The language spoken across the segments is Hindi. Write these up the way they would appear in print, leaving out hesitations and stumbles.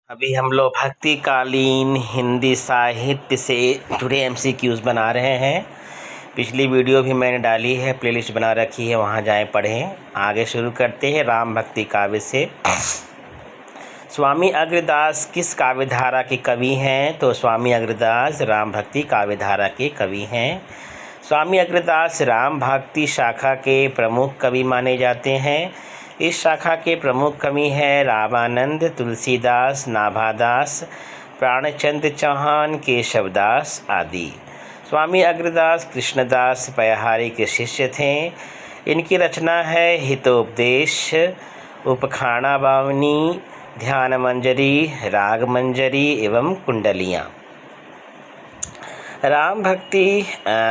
अभी हम लोग भक्ति कालीन हिंदी साहित्य से जुड़े एमसीक्यूज़ बना रहे हैं। पिछली वीडियो भी मैंने डाली है, प्लेलिस्ट बना रखी है, वहाँ जाएं पढ़ें। आगे शुरू करते हैं राम भक्ति काव्य से। स्वामी अग्रदास किस काव्य धारा के कवि हैं? तो स्वामी अग्रदास राम भक्ति काव्य धारा के कवि हैं। स्वामी अग्रदास राम भक्ति शाखा के प्रमुख कवि माने जाते हैं। इस शाखा के प्रमुख कवि हैं रामानंद, तुलसीदास, नाभादास, प्राणचंद्र चौहान, केशवदास आदि। स्वामी अग्रदास कृष्णदास पयहारी के शिष्य थे। इनकी रचना है हितोपदेश, उपखाणा बावनी, ध्यान मंजरी, राग मंजरी एवं कुंडलियाँ। राम भक्ति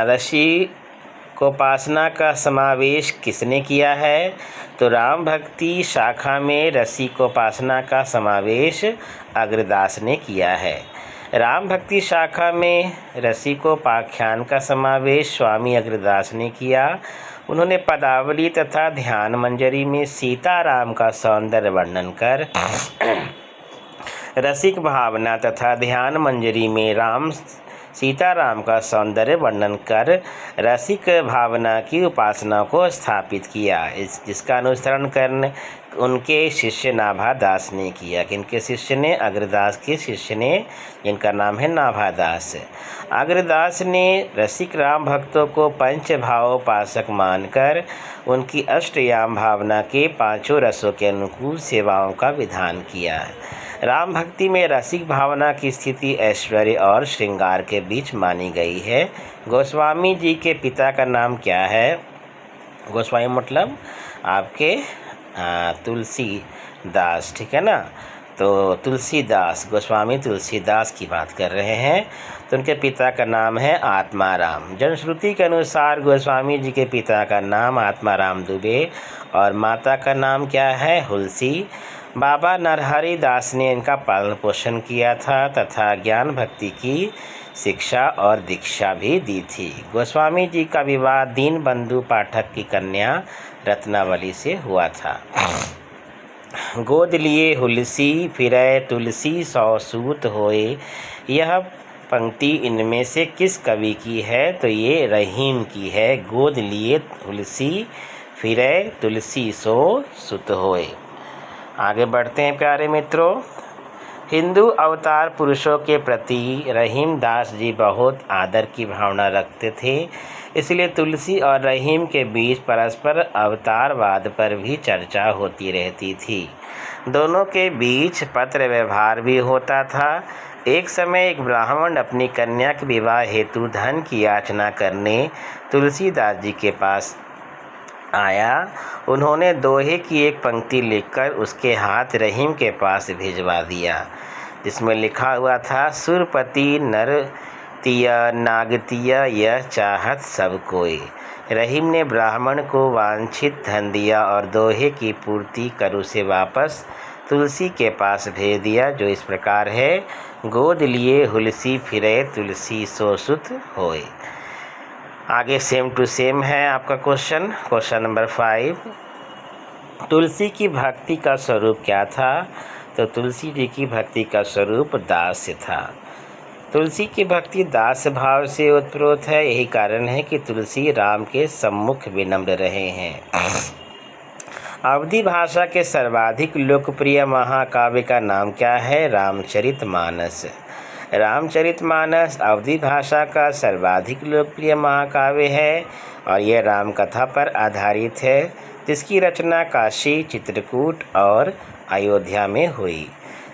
रसिकोपासना का समावेश किसने किया है? तो राम भक्ति शाखा में रसिकोपासना का समावेश अग्रदास ने किया है। राम भक्ति शाखा में रसिकोपाख्यान का समावेश स्वामी अग्रदास ने किया। उन्होंने पदावली तथा ध्यान मंजरी में सीताराम का सौंदर्य वर्णन कर रसिक भावना तथा ध्यान मंजरी में सीताराम का सौंदर्य वर्णन कर रसिक भावना की उपासना को स्थापित किया। जिसका अनुसरण कर उनके शिष्य नाभादास ने किया। किनके शिष्य ने? अग्रदास के शिष्य ने, जिनका नाम है नाभादास। अग्रदास ने रसिक राम भक्तों को पंच भावोपासक मानकर उनकी अष्टयाम भावना के पांचों रसों के अनुकूल सेवाओं का विधान किया। राम भक्ति में रसिक भावना की स्थिति ऐश्वर्य और श्रृंगार के बीच मानी गई है। गोस्वामी जी के पिता का नाम क्या है? गोस्वामी मतलब आपके तुलसीदास, ठीक है ना। तो तुलसीदास, गोस्वामी तुलसीदास की बात कर रहे हैं। तो उनके पिता का नाम है आत्माराम। जनश्रुति के अनुसार गोस्वामी जी के पिता का नाम आत्माराम दुबे और माता का नाम क्या है? हुलसी। बाबा नरहरि दास ने इनका पालन पोषण किया था तथा ज्ञान भक्ति की शिक्षा और दीक्षा भी दी थी। गोस्वामी जी का विवाह दीनबंधु पाठक की कन्या रत्नावली से हुआ था। गोद लिए हुलसी फिरै तुलसी सौ सूत होए, यह पंक्ति इनमें से किस कवि की है? तो ये रहीम की है। गोद लिए हुलसी फिरै तुलसी सौ सुत होए। आगे बढ़ते हैं प्यारे मित्रों। हिंदू अवतार पुरुषों के प्रति रहीम दास जी बहुत आदर की भावना रखते थे। इसलिए तुलसी और रहीम के बीच परस्पर अवतारवाद पर भी चर्चा होती रहती थी। दोनों के बीच पत्र व्यवहार भी होता था। एक समय एक ब्राह्मण अपनी कन्या के विवाह हेतु धन की याचना करने तुलसीदास जी के पास आया। उन्होंने दोहे की एक पंक्ति लिखकर उसके हाथ रहीम के पास भिजवा दिया, जिसमें लिखा हुआ था, सुरपति नरतिय नागतिय यह चाहत सब कोई। रहीम ने ब्राह्मण को वांछित धन दिया और दोहे की पूर्ति कर उसे वापस तुलसी के पास भेज दिया, जो इस प्रकार है, गोद लिए हुलसी फिरे तुलसी सो सुत होए। आगे सेम टू सेम है आपका क्वेश्चन नंबर 5। तुलसी की भक्ति का स्वरूप क्या था? तो तुलसी जी की भक्ति का स्वरूप दास्य था। तुलसी की भक्ति दास भाव से उत्प्रोत है। यही कारण है कि तुलसी राम के सम्मुख विनम्र रहे हैं। अवधी भाषा के सर्वाधिक लोकप्रिय महाकाव्य का नाम क्या है? रामचरितमानस। रामचरितमानस अवधी भाषा का सर्वाधिक लोकप्रिय महाकाव्य है और यह राम कथा पर आधारित है, जिसकी रचना काशी, चित्रकूट और अयोध्या में हुई।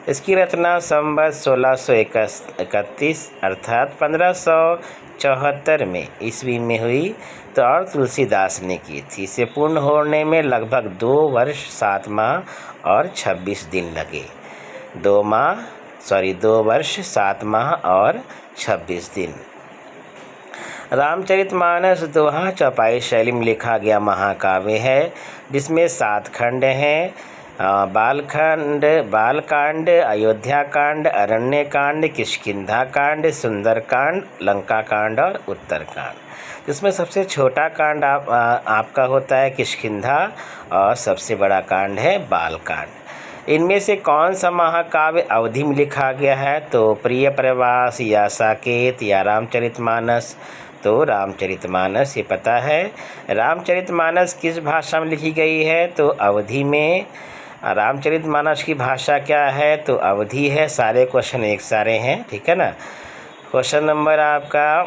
इसकी रचना संवत 1631 अर्थात 1574 में ईस्वी में हुई तो और तुलसीदास ने की थी। इसे पूर्ण होने में लगभग 2 वर्ष 7 माह और 26 दिन लगे। 2 वर्ष 7 माह और 26 दिन। रामचरितमानस दोहा चौपाई शैली में लिखा गया महाकाव्य है, जिसमें 7 खंड हैं। बालकांड, अयोध्याकांड, अरण्यकांड, किष्किंधाकांड, सुंदरकांड, लंकाकांड और उत्तरकांड। जिसमें सबसे छोटा कांड आपका होता है किष्किंधा और सबसे बड़ा कांड है बालकांड। इनमें से कौन सा महाकाव्य अवधि में लिखा गया है? तो प्रिय प्रवास या साकेत या रामचरितमानस? तो रामचरितमानस, ये पता है। रामचरितमानस किस भाषा में लिखी गई है? तो अवधि में। रामचरितमानस की भाषा क्या है? तो अवधि है। सारे क्वेश्चन एक सारे हैं, ठीक है ना। क्वेश्चन नंबर आपका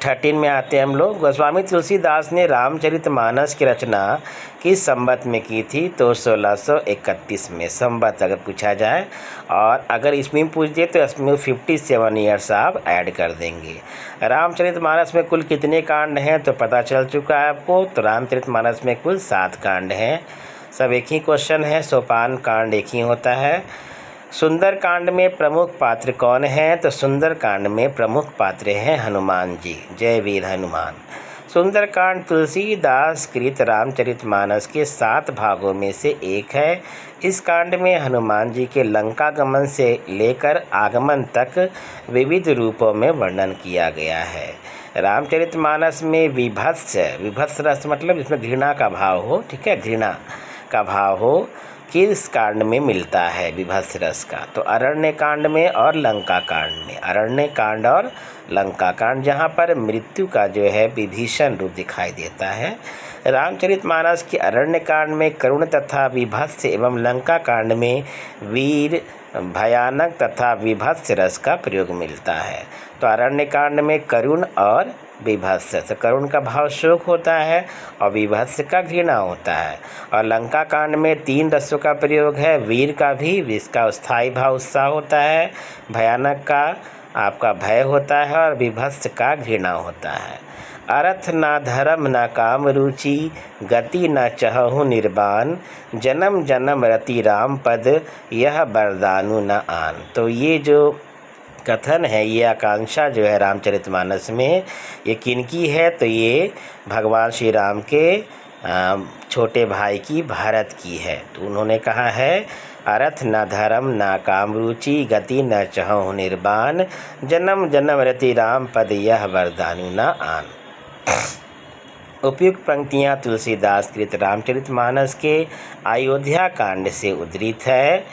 13 में आते हैं हम लोग। गोस्वामी तुलसीदास ने रामचरितमानस की रचना किस संवत में की थी? तो 1631 में। संवत अगर पूछा जाए, और अगर इसमें पूछ दे तो इसमें 57 ईयर्स आप ऐड कर देंगे। रामचरितमानस में कुल कितने कांड हैं? तो पता चल चुका है आपको। तो रामचरितमानस में कुल 7 कांड हैं। सब एक ही क्वेश्चन है। सोपान कांड एक ही होता है। सुंदर कांड में प्रमुख पात्र कौन है? तो सुंदर कांड में प्रमुख पात्र हैं हनुमान जी। जय वीर हनुमान। सुंदर कांड तुलसीदास कृत रामचरितमानस के 7 भागों में से एक है। इस कांड में हनुमान जी के लंका गमन से लेकर आगमन तक विविध रूपों में वर्णन किया गया है। रामचरितमानस में विभत्स रस मतलब जिसमें घृणा का भाव हो, ठीक है, घृणा का भाव हो, किस कांड में मिलता है विभत्स रस का? तो अरण्य कांड में और लंका कांड में। अरण्य कांड और लंका कांड, जहाँ पर मृत्यु का जो है विभीषण रूप दिखाई देता है। रामचरितमानस के अरण्य कांड में करुण तथा विभत्स एवं लंका कांड में वीर, भयानक तथा विभत्स रस का प्रयोग मिलता है। तो अरण्य कांड में करुण और विभत्स, तो करुण का भाव शोक होता है और विभत्स का घृणा होता है। और लंका कांड में 3 रसों का प्रयोग है। वीर का भी, जिसका स्थायी भाव उत्साह होता है, भयानक का आपका भय होता है और विभत्स का घृणा होता है। अर्थ न धर्म न काम रुचि, गति न चहु निर्बान, जन्म जन्म रति राम पद, यह बरदानु न आन। तो ये जो कथन है, ये आकांक्षा जो है रामचरितमानस में, ये किनकी है? तो ये भगवान श्री राम के छोटे भाई की, भरत की है। तो उन्होंने कहा है, अर्थ न धर्म न काम रुचि, गति न चहु निर्बान, जन्म जन्म रति राम पद, यह वरदानु न आन। उपयुक्त पंक्तियाँ तुलसीदास कृत रामचरितमानस के अयोध्या कांड से उद्धृत है।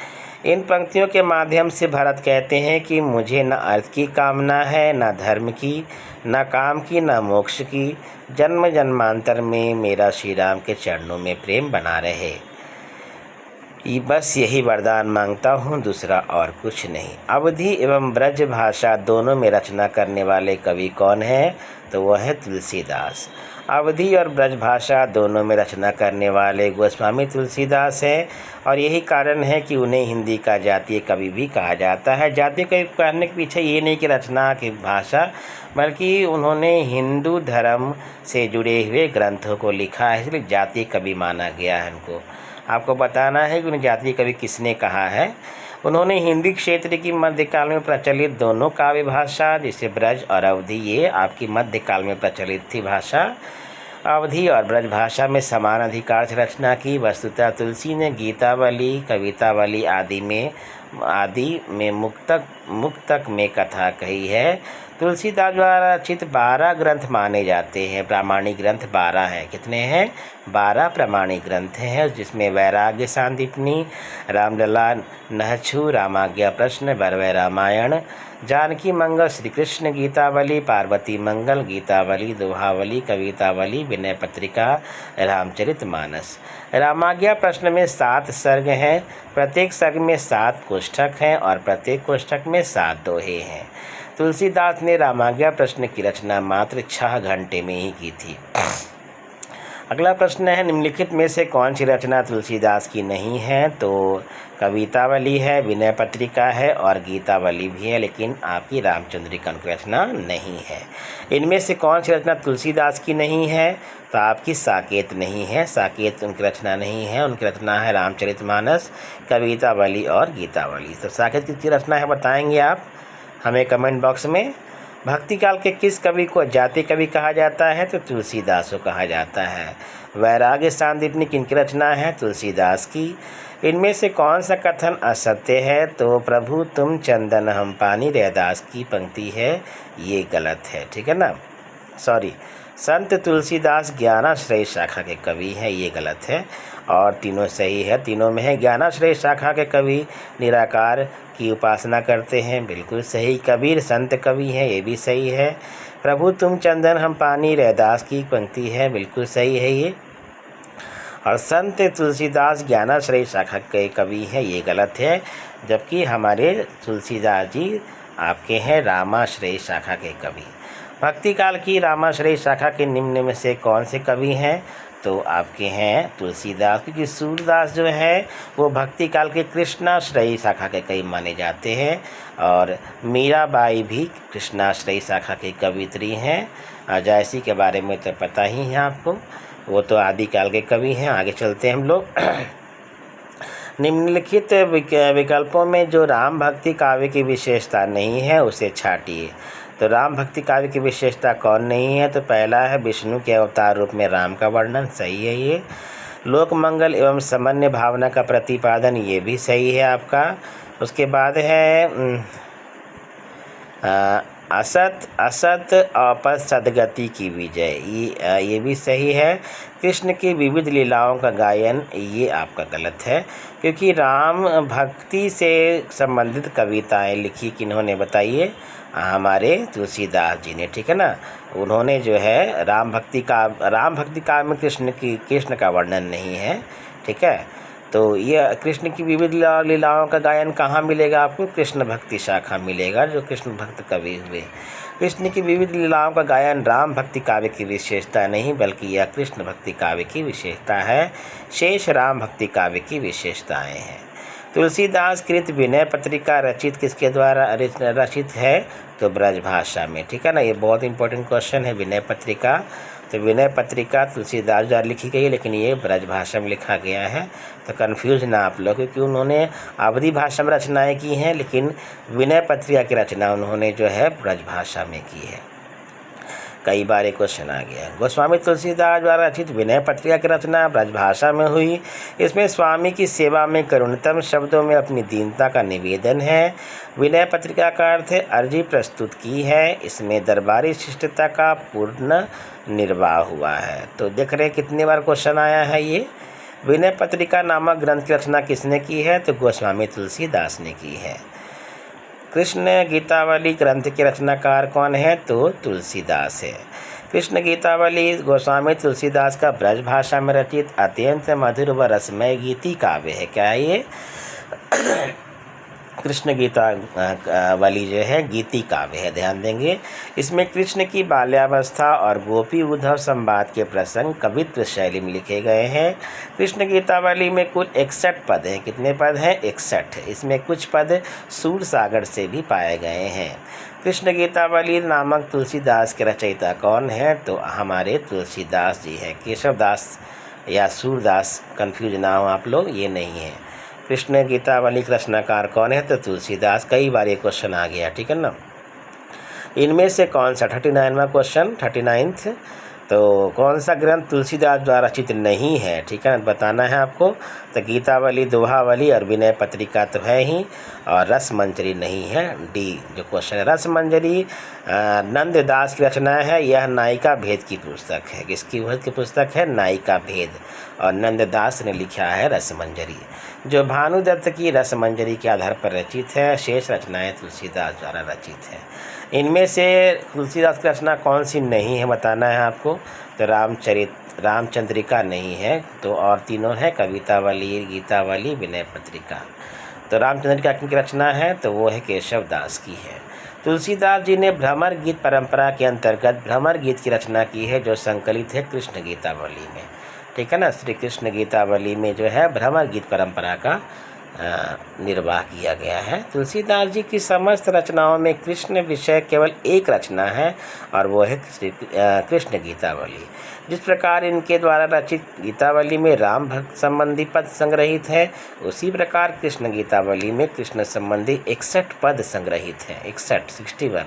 इन पंक्तियों के माध्यम से भरत कहते हैं कि मुझे न अर्थ की कामना है, न धर्म की, न काम की, न मोक्ष की। जन्म जन्मांतर में मेरा श्री राम के चरणों में प्रेम बना रहे। बस यही वरदान मांगता हूँ, दूसरा और कुछ नहीं। अवधि एवं ब्रज भाषा दोनों में रचना करने वाले कवि कौन हैं? तो वह है तुलसीदास। अवधि और ब्रज भाषा दोनों में रचना करने वाले गोस्वामी तुलसीदास हैं, और यही कारण है कि उन्हें हिंदी का जातीय कवि भी कहा जाता है। जातीय कवि कहने के पीछे ये नहीं कि रचना की भाषा, बल्कि उन्होंने हिंदू धर्म से जुड़े हुए ग्रंथों को लिखा है, इसलिए जातीय कवि माना गया है उनको। आपको बताना है कि उन्हें जातीय कवि किसने कहा है। उन्होंने हिंदी क्षेत्र की मध्यकाल में प्रचलित दोनों काव्य भाषा, जैसे ब्रज और अवधि, ये आपकी मध्यकाल में प्रचलित थी भाषा। अवधि और ब्रज भाषा में समान अधिकार से रचना की। वस्तुतः तुलसी ने गीतावली, कवितावली आदि में मुक्तक में कथा कही है। तुलसीदास द्वारा रचित 12 ग्रंथ माने जाते हैं। प्रामाणिक ग्रंथ 12 हैं। कितने हैं? 12 प्रामाणिक ग्रंथ हैं, जिसमें वैराग्य सांदीपनी, रामलला नहछु, रामाज्ञा प्रश्न, बरवै रामायण, जानकी मंगल, श्री कृष्ण गीतावली, पार्वती मंगल गीतावली, दोहावली, कवितावली, विनय पत्रिका, रामचरितमानस। रामाज्ञा प्रश्न में 7 सर्ग हैं। प्रत्येक सर्ग में 7 कोष्ठक हैं और प्रत्येक कोष्ठक में 7 दोहे हैं। तुलसीदास ने रामाज्ञा प्रश्न की रचना मात्र 6 घंटे में ही की थी। अगला प्रश्न है, निम्नलिखित में से कौन सी रचना तुलसीदास की नहीं है? तो कवितावली है, विनय पत्रिका है और गीतावली भी है, लेकिन आपकी रामचंद्रिका की रचना नहीं है। इनमें से कौन सी रचना तुलसीदास की नहीं है? तो आपकी साकेत नहीं है। साकेत उनकी रचना नहीं है, उनकी रचना है रामचरितमानस, कवितावली और गीतावली। तो साकेत किसकी रचना है बताएंगे आप हमें कमेंट बॉक्स में। भक्ति काल के किस कवि को जातीय कवि कहा जाता है? तो तुलसीदास को कहा जाता है। वैराग्य सांदीपनी किनकी रचना है? तुलसीदास की। इनमें से कौन सा कथन असत्य है? तो प्रभु तुम चंदन हम पानी, रैदास की पंक्ति है, ये गलत है, ठीक है ना, सॉरी, संत तुलसीदास ज्ञानाश्रय शाखा के कवि हैं, ये गलत है और तीनों सही है। तीनों में है ज्ञानाश्रय शाखा के कवि निराकार की उपासना करते हैं, बिल्कुल सही। कबीर संत कवि हैं, ये भी सही है। प्रभु तुम चंदन हम पानी, रैदास की पंक्ति है, बिल्कुल सही है ये। और संत तुलसीदास ज्ञानाश्रय शाखा के कवि हैं, ये गलत है। जबकि हमारे तुलसीदास जी आपके हैं रामाश्रय शाखा के कवि। भक्ति काल की रामाश्रय शाखा के निम्न में से कौन से कवि हैं? तो आपके हैं तुलसीदास, क्योंकि सूरदास जो है वो भक्ति काल के कृष्णाश्रयी शाखा के कवि माने जाते हैं। और मीराबाई भी कृष्णाश्रयी शाखा की कवित्री हैं। जयसी के बारे में तो पता ही है आपको, वो तो आदिकाल के कवि हैं। आगे चलते हैं हम लोग। निम्नलिखित विकल्पों में जो राम भक्ति काव्य की विशेषता नहीं है उसे छाटिए। तो राम भक्ति काव्य की विशेषता कौन नहीं है? तो पहला है विष्णु के अवतार रूप में राम का वर्णन, सही है ये। लोक मंगल एवं सामान्य भावना का प्रतिपादन, ये भी सही है आपका। उसके बाद है असत असत अपत सदगति की विजय, ये भी सही है। कृष्ण की विविध लीलाओं का गायन, ये आपका गलत है, क्योंकि राम भक्ति से संबंधित कविताएं लिखी किन्होंने बताइए? हमारे तुलसीदास जी ने, ठीक है ना। उन्होंने जो है राम भक्ति काव्य में कृष्ण का वर्णन नहीं है, ठीक है। तो ये कृष्ण की विविध लीलाओं का गायन कहाँ मिलेगा आपको? कृष्ण भक्ति शाखा मिलेगा, जो कृष्ण भक्त कवि हुए। कृष्ण की विविध लीलाओं का गायन राम भक्ति काव्य की विशेषता नहीं, बल्कि यह कृष्ण भक्ति काव्य की विशेषता है। शेष राम भक्ति काव्य की विशेषताएं हैं। तुलसीदास कृत विनय पत्रिका रचित किसके द्वारा रचित है? तो ब्रजभाषा में, ठीक है ना। ये बहुत इंपॉर्टेंट क्वेश्चन है, विनय पत्रिका। तो विनय पत्रिका तुलसीदास द्वारा लिखी गई, लेकिन ये ब्रजभाषा में लिखा गया है। तो कन्फ्यूज ना आप लोग, क्योंकि उन्होंने अवधी भाषा में रचनाएं की हैं, लेकिन विनय पत्रिका की रचना उन्होंने जो है ब्रजभाषा में की है। कई बार एक क्वेश्चन आ गया। गोस्वामी तुलसीदास द्वारा रचित विनय पत्रिका की रचना ब्रजभाषा में हुई। इसमें स्वामी की सेवा में करुणतम शब्दों में अपनी दीनता का निवेदन है। विनय पत्रिका का अर्थ है अर्जी प्रस्तुत की है। इसमें दरबारी शिष्टता का पूर्ण निर्वाह हुआ है। तो देख रहे कितनी बार क्वेश्चन आया है ये। विनय पत्रिका नामक ग्रंथ की रचना किसने की है? तो गोस्वामी तुलसीदास ने की है। कृष्ण गीतावली ग्रंथ के रचनाकार कौन है? तो तुलसीदास है। कृष्ण गीतावली गोस्वामी तुलसीदास का ब्रज भाषा में रचित अत्यंत मधुर व रसमय गीति काव्य है। क्या है ये? कृष्ण गीतावली जो है गीति काव्य है, ध्यान देंगे। इसमें कृष्ण की बाल्यावस्था और गोपी उद्धव संवाद के प्रसंग कवित्व शैली में लिखे गए हैं। कृष्ण गीतावली में कुल 61 पद हैं। कितने पद हैं? 61। इसमें कुछ पद सूर सागर से भी पाए गए हैं। कृष्ण गीतावली नामक तुलसीदास के रचयिता कौन है? तो हमारे तुलसीदास जी हैं। केशवदास या सूरदास, कन्फ्यूज ना हो आप लोग, ये नहीं है। कृष्ण गीतावली का रचनाकार कौन है? तो तुलसीदास। कई बार ये क्वेश्चन आ गया, ठीक है ना। इनमें से कौन सा 39वां क्वेश्चन, 39th, तो कौन सा ग्रंथ तुलसीदास द्वारा रचित नहीं है? ठीक है ना, बताना है आपको। तो गीतावली, दोहावली और विनय पत्रिका तो है ही, और रसमंजरी नहीं है, डी जो क्वेश्चन है। रसमंजरी नंददास की रचना है। यह नायिका भेद की पुस्तक है। किसकी पुस्तक है? नायिका भेद, और नंददास ने लिखा है रसमंजरी, जो भानुदत्त की रसमंजरी के आधार पर रचित है। शेष रचनाएं तुलसीदास द्वारा रचित है। इनमें से तुलसीदास की रचना कौन सी नहीं है बताना है आपको। तो रामचंद्रिका नहीं है, तो और तीनों है कवितावली, गीतावली, विनय पत्रिका। तो रामचंद्रिका की रचना है तो वो है केशव दास की है। तुलसीदास जी ने भ्रमर गीत परंपरा के अंतर्गत भ्रमर गीत की रचना की है, जो संकलित है कृष्ण गीतावली में, ठीक है ना। श्री कृष्ण गीतावली में जो है भ्रमर गीत परंपरा का निर्वाह किया गया है। तुलसीदास जी की समस्त रचनाओं में कृष्ण विषय केवल एक रचना है, और वो है कृष्ण गीतावली। जिस प्रकार इनके द्वारा रचित गीतावली में राम भक्त संबंधी पद संग्रहित है, उसी प्रकार कृष्ण गीतावली में कृष्ण संबंधी 61 पद संग्रहित हैं। 61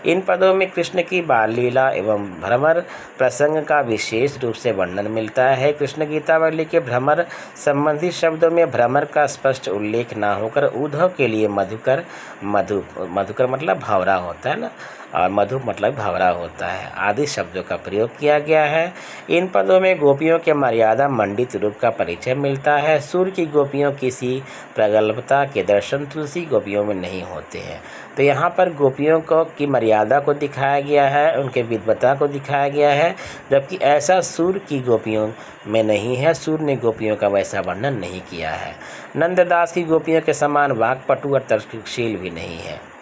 इन पदों में कृष्ण की बाल लीला एवं भ्रमर प्रसंग का विशेष रूप से वर्णन मिलता है। कृष्ण गीतावली के भ्रमर संबंधी शब्दों में भ्रमर का स्पष्ट उल्लेख ना होकर उद्धव के लिए मधुकर मतलब भंवरा होता है ना, और मधु मतलब भंवरा होता है आदि शब्दों का प्रयोग किया गया है। इन पदों में गोपियों के मर्यादा मंडित रूप का परिचय मिलता है। सूर्य की गोपियों किसी प्रगल्भता के दर्शन तुलसी गोपियों में नहीं होते हैं। तो यहाँ पर गोपियों को की मर्यादा को दिखाया गया है, उनके विद्वता को दिखाया गया है, जबकि ऐसा सूर्य की गोपियों में नहीं है। सूर्य ने गोपियों का वैसा वर्णन नहीं किया है। नंददास की गोपियों के समान वाक्पटु और तर्कशील भी नहीं है।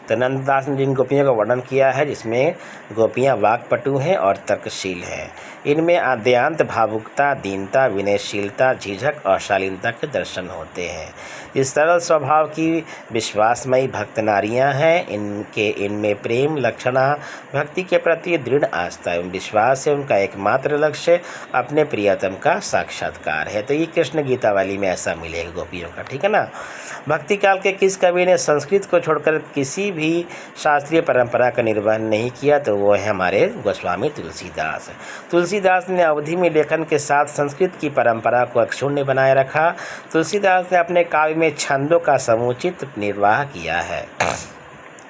तो नंददास ने जिन गोपियों का वर्णन किया है जिसमें गोपियाँ वाक्पटु हैं और तर्कशील हैं, इनमें आद्यांत भावुकता, दीनता, विनयशीलता, झिझक और शालीनता के दर्शन होते हैं। इस सरल स्वभाव की विश्वासमयी भक्त नारियाँ हैं। इनमें प्रेम लक्षणा भक्ति के प्रति दृढ़ आस्था एवं विश्वास है। उनका एकमात्र लक्ष्य अपने प्रियतम का साक्षात्कार है। तो ये कृष्ण गीता वाली में ऐसा मिलेगा गोपियों का, ठीक है ना। भक्ति काल के किस कवि ने संस्कृत को छोड़कर किसी भी शास्त्रीय परंपरा का निर्वहन नहीं किया, तो वो है हमारे गोस्वामी तुलसीदास। तुलसीदास ने अवधि में लेखन के साथ संस्कृत की परंपरा को अक्षुण्ण बनाए रखा। तुलसीदास ने अपने काव्य में छंदों का समुचित निर्वाह किया है।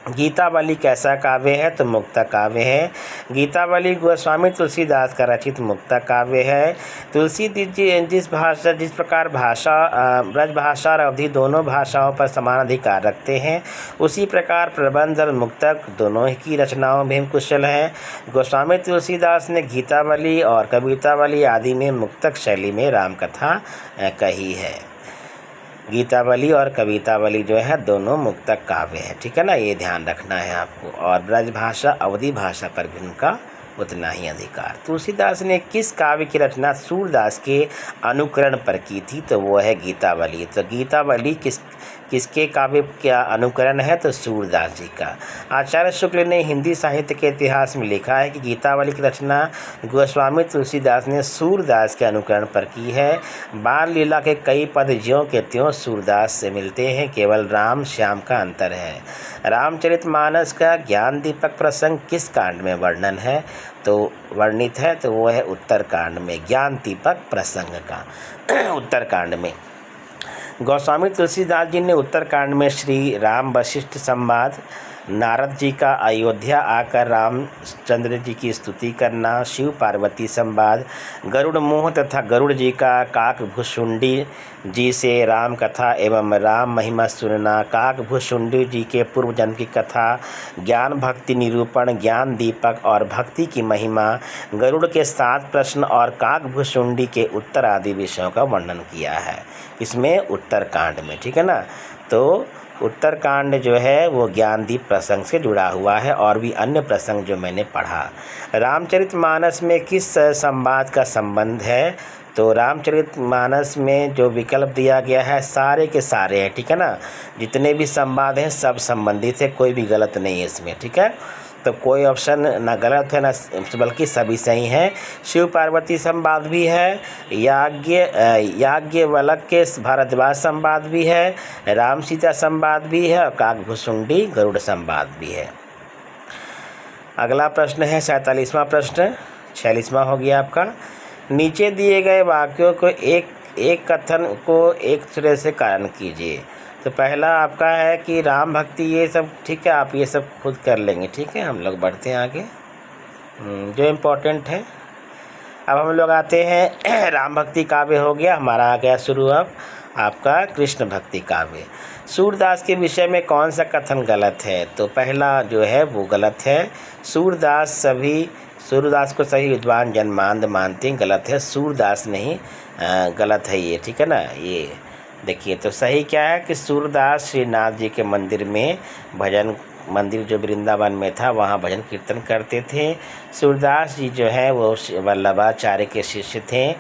गीतावली कैसा काव्य है, तो मुक्ता काव्य है। गीतावली गोस्वामी तुलसीदास का रचित मुक्ता काव्य है। तुलसी जिस प्रकार भाषा ब्रजभाषा और अवधि दोनों भाषाओं पर समान अधिकार रखते हैं, उसी प्रकार प्रबंध और मुक्तक दोनों की रचनाओं में कुशल हैं। गोस्वामी तुलसीदास ने गीतावली और कवितावली आदि में मुक्तक शैली में रामकथा कही है। गीतावली और कवितावली जो है दोनों मुक्तक काव्य है, ठीक है ना, ये ध्यान रखना है आपको। और ब्रजभाषा अवधि भाषा पर भी उनका उतना ही अधिकार। तुलसीदास ने किस काव्य की रचना सूरदास के अनुकरण पर की थी, तो वो है गीतावली। तो गीतावली किसके काव्य का अनुकरण है, तो सूरदास जी का। आचार्य शुक्ल ने हिंदी साहित्य के इतिहास में लिखा है कि गीतावली की रचना गोस्वामी तुलसीदास ने सूरदास के अनुकरण पर की है। बाल लीला के कई पद ज्यों के त्यों सूरदास से मिलते हैं, केवल राम श्याम का अंतर है। रामचरितमानस का ज्ञान दीपक प्रसंग किस कांड में वर्णन है, तो वर्णित है, तो वो है उत्तरकांड में, ज्ञान दीपक प्रसंग का उत्तरकांड में। गोस्वामी तुलसीदास जी ने उत्तरकांड में श्री राम वशिष्ठ संवाद, नारद जी का अयोध्या आकर रामचंद्र जी की स्तुति करना, शिव पार्वती संवाद, गरुड़ मोह तथा गरुड़ जी का काकभुषुंडी जी से राम कथा एवं राम महिमा सुनना, काकभुषुंडी जी के पूर्व जन्म की कथा, ज्ञान भक्ति निरूपण, ज्ञान दीपक और भक्ति की महिमा, गरुड़ के 7 प्रश्न और काकभुषुंडी के उत्तर आदि विषयों का वर्णन किया है। इसमें उत्तरकांड में, ठीक है ना। तो उत्तरकांड जो है वो ज्ञानदीप प्रसंग से जुड़ा हुआ है और भी अन्य प्रसंग जो मैंने पढ़ा। रामचरितमानस में किस संवाद का संबंध है, तो रामचरितमानस में जो विकल्प दिया गया है सारे के सारे हैं, ठीक है ना। जितने भी संवाद हैं सब संबंधित है, कोई भी गलत नहीं है इसमें, ठीक है। तो कोई ऑप्शन ना गलत है ना, बल्कि सभी सही हैं। शिव पार्वती संवाद भी है, याज्ञवल्क्य के भारद्वाज संवाद भी है, राम सीता संवाद भी है और काकभुषुंडी गरुड़ संवाद भी है। अगला प्रश्न है 47वां प्रश्न, 46वां हो गया आपका। नीचे दिए गए वाक्यों को एक कथन को एक दूसरे से कारण कीजिए। तो पहला आपका है कि राम भक्ति, ये सब ठीक है, आप ये सब खुद कर लेंगे, ठीक है। हम लोग बढ़ते हैं आगे जो इम्पोर्टेंट है। अब हम लोग आते हैं राम भक्ति काव्य हो गया हमारा, आ गया शुरू अब आपका कृष्ण भक्ति काव्य। सूरदास के विषय में कौन सा कथन गलत है, तो पहला जो है वो गलत है। सूरदास को सही विद्वान जनमानद मानते हैं, गलत है। सूरदास नहीं, गलत है ये, ठीक है ना। ये देखिए, तो सही क्या है कि सूरदास श्रीनाथ जी के मंदिर में भजन मंदिर जो वृंदावन में था वहाँ भजन कीर्तन करते थे। सूरदास जी जो है वो वल्लभाचार्य के शिष्य थे।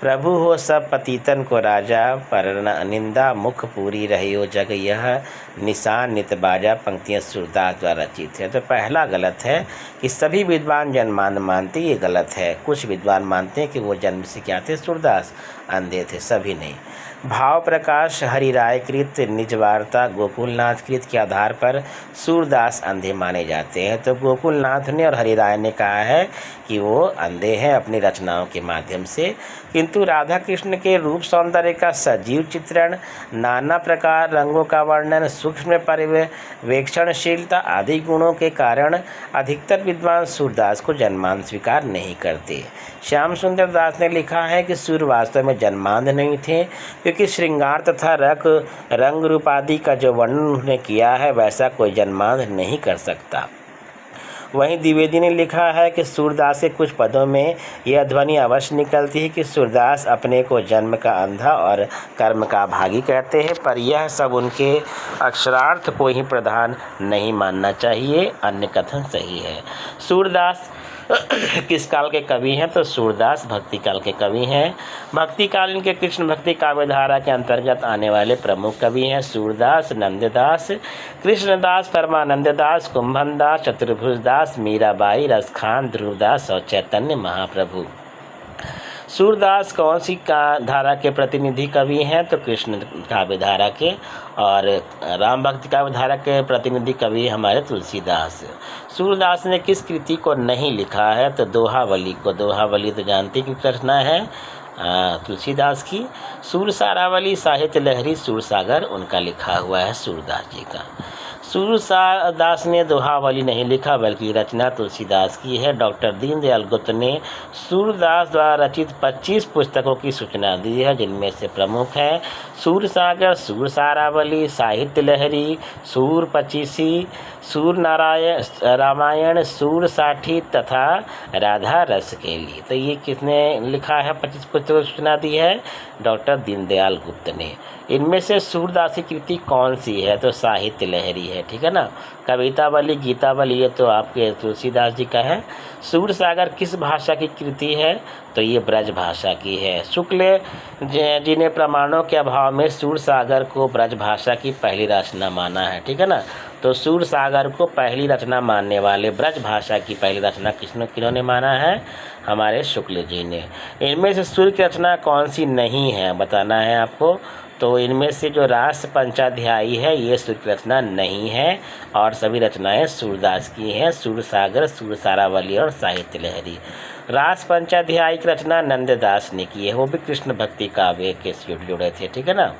प्रभु हो सब पतितन को राजा, पर निंदा मुख पूरी रहियो जग यह निशान नित बाजा, पंक्तियाँ सूरदास द्वारा रचित है। तो पहला गलत है कि सभी विद्वान जनमान मानते, ये गलत है। कुछ विद्वान मानते हैं कि वो जन्म से क्या थे, सूरदास अंधे थे, सभी नहीं। भाव प्रकाश हरिराय कृत निज वार्ता गोकुलनाथ कृत के आधार पर सूरदास अंधे माने जाते हैं। तो गोकुलनाथ ने और हरिराय ने कहा है कि वो अंधे हैं अपनी रचनाओं के माध्यम से, किंतु राधा कृष्ण के रूप सौंदर्य का सजीव चित्रण, नाना प्रकार रंगों का वर्णन, सूक्ष्म पर्यवेक्षणशीलता आदि गुणों के कारण अधिकतर विद्वान सूरदास को जन्मांध स्वीकार नहीं करते। श्याम सुंदर दास ने लिखा है कि सूर्य वास्तव में जन्मांध नहीं थे, क्योंकि श्रृंगार तथा रंग रूप आदि का जो वर्णन उन्होंने किया है वैसा कोई जन्मांध नहीं कर सकता। वहीं द्विवेदी ने लिखा है कि सूरदास के कुछ पदों में यह ध्वनि अवश्य निकलती है कि सूरदास अपने को जन्म का अंधा और कर्म का भागी कहते हैं, पर यह सब उनके अक्षरार्थ को ही प्रधान नहीं मानना चाहिए, अन्य कथन सही है। सूरदास किस काल के कवि हैं? तो सूरदास भक्ति काल के कवि हैं। भक्ति काल इनके कृष्ण भक्ति काव्यधारा के अंतर्गत आने वाले प्रमुख कवि हैं सूरदास, नंददास, कृष्णदास, परमानंददास, कुंभनदास, चतुर्भुजदास, मीराबाई, रसखान, ध्रुवदास और चैतन्य महाप्रभु। सूरदास कौन सी धारा के प्रतिनिधि कवि हैं? तो कृष्ण काव्य धारा के, और राम भक्ति काव्य धारा के प्रतिनिधि कवि हमारे तुलसीदास। सूरदास ने किस कृति को नहीं लिखा है? तो दोहावली को। दोहावली तो जानती की रचना है तुलसीदास की। सूरसारावली, साहित्य लहरी, सूरसागर उनका लिखा हुआ है सूरदास जी का। सूरदास ने दोहावली नहीं लिखा, बल्कि रचना तुलसीदास की है। डॉक्टर दीनदयाल गुप्त ने सूरदास द्वारा रचित 25 पुस्तकों की सूचना दी है, जिनमें से प्रमुख हैं सूरसागर, सूरसारावली, साहित्य लहरी, सूर पचीसी, सूर रामायण, सूर साठी तथा राधा रस केली। तो ये किसने लिखा है? 25 पुस्तकों की सूचना दी है डॉक्टर दीनदयाल गुप्त ने। इनमें से सूरदास की कृति कौन सी है? तो साहित्य लहरी है, ठीक है ना। कवितावली, गीतावली ये तो आपके तुलसीदास जी का है। सूरसागर किस भाषा की कृति है? तो ये ब्रज भाषा की है। शुक्ल जी ने प्रमाणों के अभाव में सूरसागर को ब्रज भाषा की पहली रचना माना है, ठीक है ना। तो सूरसागर को पहली रचना मानने वाले ब्रज भाषा की पहली रचना किन्होंने माना है? हमारे शुक्ल जी ने। इनमें से सूर्य की रचना कौन सी नहीं है बताना है आपको। तो इनमें से जो रास पंचाध्यायी है ये सूर्य की रचना नहीं है, और सभी रचनाएं सूरदास की हैं। सूरसागर, सूरसारावली और साहित्य लहरी। रास पंचाध्यायी की रचना नंददास ने की है, वो भी कृष्ण भक्ति काव्य के जुड़े थे, ठीक है ना।